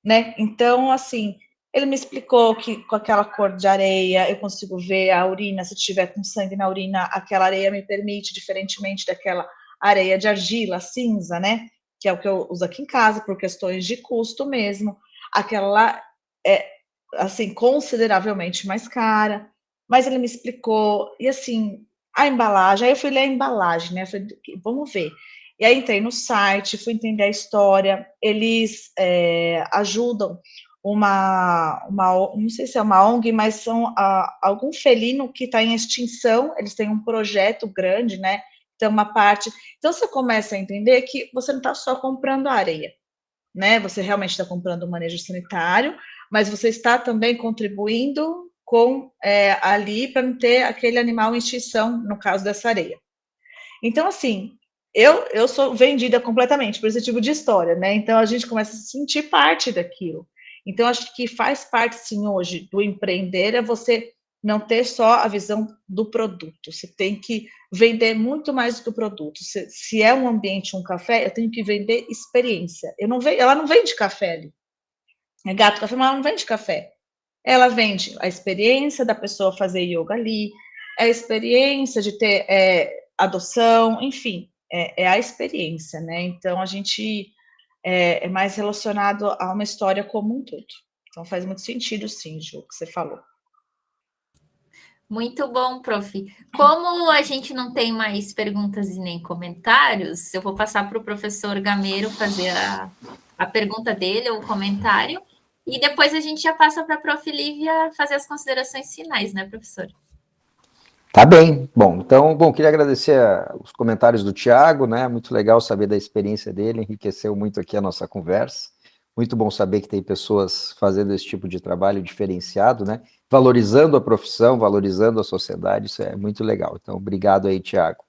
né? Então, assim, ele me explicou que com aquela cor de areia eu consigo ver a urina, se tiver com sangue na urina, aquela areia me permite, diferentemente daquela areia de argila cinza, né? Que é o que eu uso aqui em casa, por questões de custo mesmo. Aquela lá é, assim, consideravelmente mais cara, mas ele me explicou, e assim, a embalagem, aí eu fui ler a embalagem, né? Falei, vamos ver. E aí entrei no site, fui entender a história, eles ajudam não sei se é uma ONG, mas são algum felino que está em extinção, eles têm um projeto grande, né? Então, uma parte. Então, você começa a entender que você não está só comprando areia, né? Você realmente está comprando um manejo sanitário, mas você está também contribuindo com ali para não ter aquele animal em extinção, no caso dessa areia. Então, assim, eu sou vendida completamente por esse tipo de história, né? Então, a gente começa a se sentir parte daquilo. Então, acho que faz parte, sim, hoje, do empreender, é você não ter só a visão do produto, você tem que vender muito mais do que o produto. Se é um ambiente, um café, eu tenho que vender experiência. Ela não vende café ali. É Gato Café, mas ela não vende café. Ela vende a experiência da pessoa fazer yoga ali, a experiência de ter adoção, enfim, é a experiência, né? Então, a gente é mais relacionado a uma história como um todo. Então, faz muito sentido, sim, Ju, o que você falou. Muito bom, prof. Como a gente não tem mais perguntas e nem comentários, eu vou passar para o professor Gameiro fazer a pergunta dele, ou o comentário, e depois a gente já passa para a prof. Lívia fazer as considerações finais, né, professor? Tá bem. Bom, queria agradecer os comentários do Tiago, né? Muito legal saber da experiência dele, enriqueceu muito aqui a nossa conversa. Muito bom saber que tem pessoas fazendo esse tipo de trabalho diferenciado, né? Valorizando a profissão, valorizando a sociedade, isso é muito legal. Então, obrigado aí, Tiago.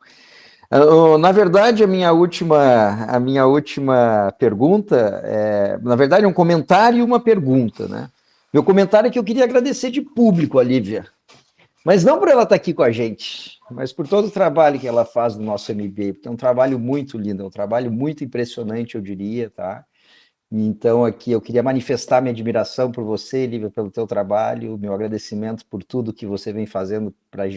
Na verdade, a minha última pergunta na verdade, um comentário e uma pergunta, né? Meu comentário é que eu queria agradecer de público a Lívia, mas não por ela estar aqui com a gente, mas por todo o trabalho que ela faz no nosso MBA, porque é um trabalho muito lindo, é um trabalho muito impressionante, eu diria, tá? Então, aqui, eu queria manifestar minha admiração por você, Lívia, pelo teu trabalho, meu agradecimento por tudo que você vem fazendo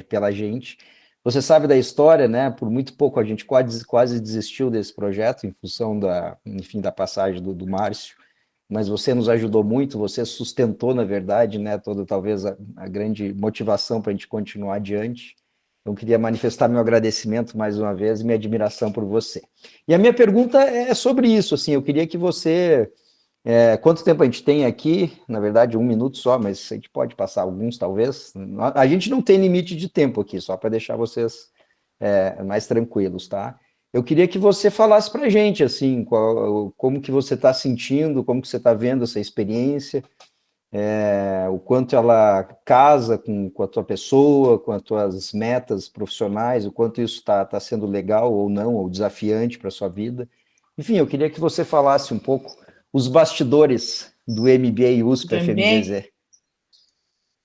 pela gente. Você sabe da história, né? Por muito pouco a gente quase desistiu desse projeto em função da passagem do Márcio, mas você nos ajudou muito, você sustentou, na verdade, né, talvez a grande motivação para a gente continuar adiante. Então, queria manifestar meu agradecimento mais uma vez e minha admiração por você. E a minha pergunta é sobre isso, assim, eu queria que você... quanto tempo a gente tem aqui? Na verdade, 1 minuto só, mas a gente pode passar alguns, talvez. A gente não tem limite de tempo aqui, só para deixar vocês mais tranquilos, tá? Eu queria que você falasse para a gente, assim, como que você está sentindo, como que você está vendo essa experiência, o quanto ela casa com a tua pessoa, com as tuas metas profissionais, o quanto isso está sendo legal ou não, ou desafiante para a sua vida. Enfim, eu queria que você falasse um pouco os bastidores do MBA USP FMVZ.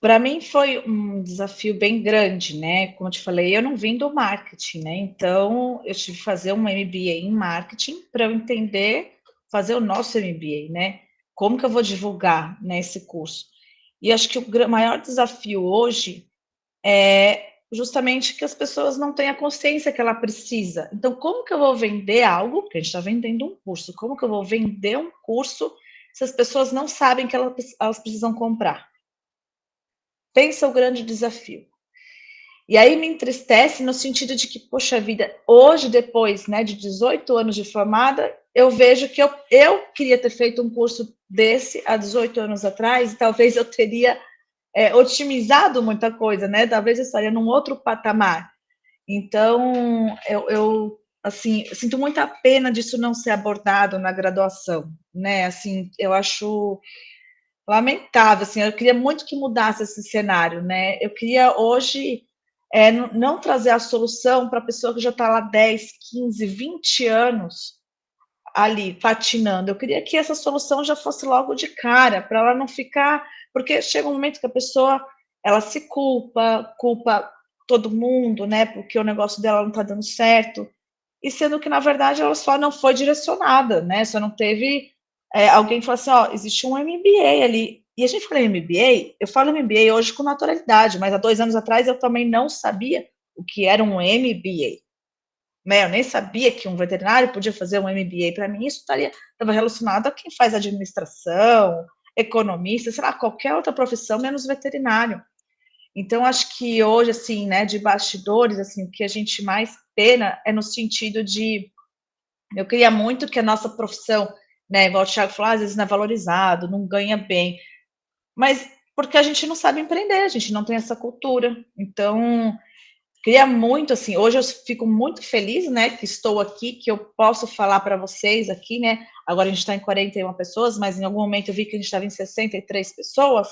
Para mim foi um desafio bem grande, né? Como eu te falei, eu não vim do marketing, né? Então, eu tive que fazer um MBA em marketing para eu entender, fazer o nosso MBA, né? Como que eu vou divulgar, né, esse curso? E acho que o maior desafio hoje é justamente que as pessoas não têm a consciência que ela precisa. Então, como que eu vou vender algo? Porque a gente está vendendo um curso. Como que eu vou vender um curso se as pessoas não sabem que elas precisam comprar? Pensa o grande desafio. E aí me entristece no sentido de que, poxa vida, hoje, depois, né, de 18 anos de formada, eu vejo que eu queria ter feito um curso desse há 18 anos atrás, e talvez eu teria otimizado muita coisa, né? Talvez eu estaria num outro patamar. Então, eu assim, eu sinto muita pena disso não ser abordado na graduação, né? Assim, eu acho lamentável, assim, eu queria muito que mudasse esse cenário, né? Eu queria hoje não trazer a solução para a pessoa que já está lá 10, 15, 20 anos ali patinando. Eu queria que essa solução já fosse logo de cara, para ela não ficar, porque chega um momento que a pessoa ela se culpa todo mundo, né? Porque o negócio dela não está dando certo, e sendo que na verdade ela só não foi direcionada, né? Só não teve alguém que falou assim, ó, existe um MBA ali. E a gente fala em MBA, eu falo MBA hoje com naturalidade, mas há 2 anos atrás eu também não sabia o que era um MBA. Né? Eu nem sabia que um veterinário podia fazer um MBA. Para mim, isso estava relacionado a quem faz administração, economista, sei lá, qualquer outra profissão, menos veterinário. Então, acho que hoje, assim, né, de bastidores, assim, o que a gente mais pena é no sentido de... Eu queria muito que a nossa profissão, né, igual o Thiago falou, às vezes não é valorizado, não ganha bem, mas porque a gente não sabe empreender, a gente não tem essa cultura. Então, queria muito, assim, hoje eu fico muito feliz, né, que estou aqui, que eu posso falar para vocês aqui, né, agora a gente está em 41 pessoas, mas em algum momento eu vi que a gente estava em 63 pessoas,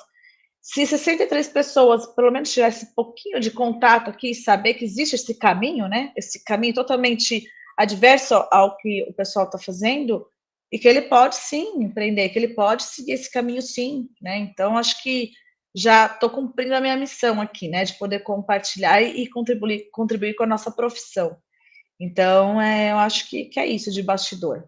se 63 pessoas, pelo menos, tivesse um pouquinho de contato aqui, saber que existe esse caminho, né, esse caminho totalmente adverso ao que o pessoal está fazendo, e que ele pode sim empreender, que ele pode seguir esse caminho sim, né? Então, acho que já estou cumprindo a minha missão aqui, né? De poder compartilhar e contribuir com a nossa profissão. Então, eu acho que é isso de bastidor.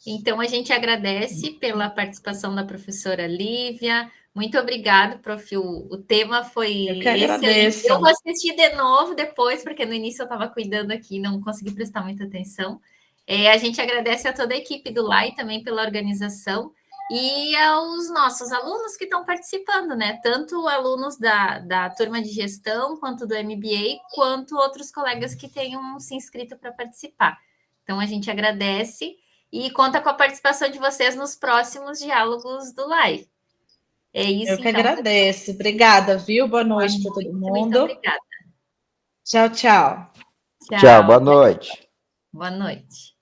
Então, a gente agradece pela participação da professora Lívia. Muito obrigada, prof. O tema foi Eu que excelente. agradeço. Eu vou assistir de novo depois, porque no início eu estava cuidando aqui e não consegui prestar muita atenção. A gente agradece a toda a equipe do LAI também pela organização e aos nossos alunos que estão participando, né? Tanto alunos da turma de gestão, quanto do MBA, quanto outros colegas que tenham se inscrito para participar. Então, a gente agradece e conta com a participação de vocês nos próximos diálogos do LAI. É isso, Eu que então. agradeço. Obrigada, viu? Boa noite para todo mundo. Muito obrigada. Tchau, tchau. Tchau, boa noite. Boa noite.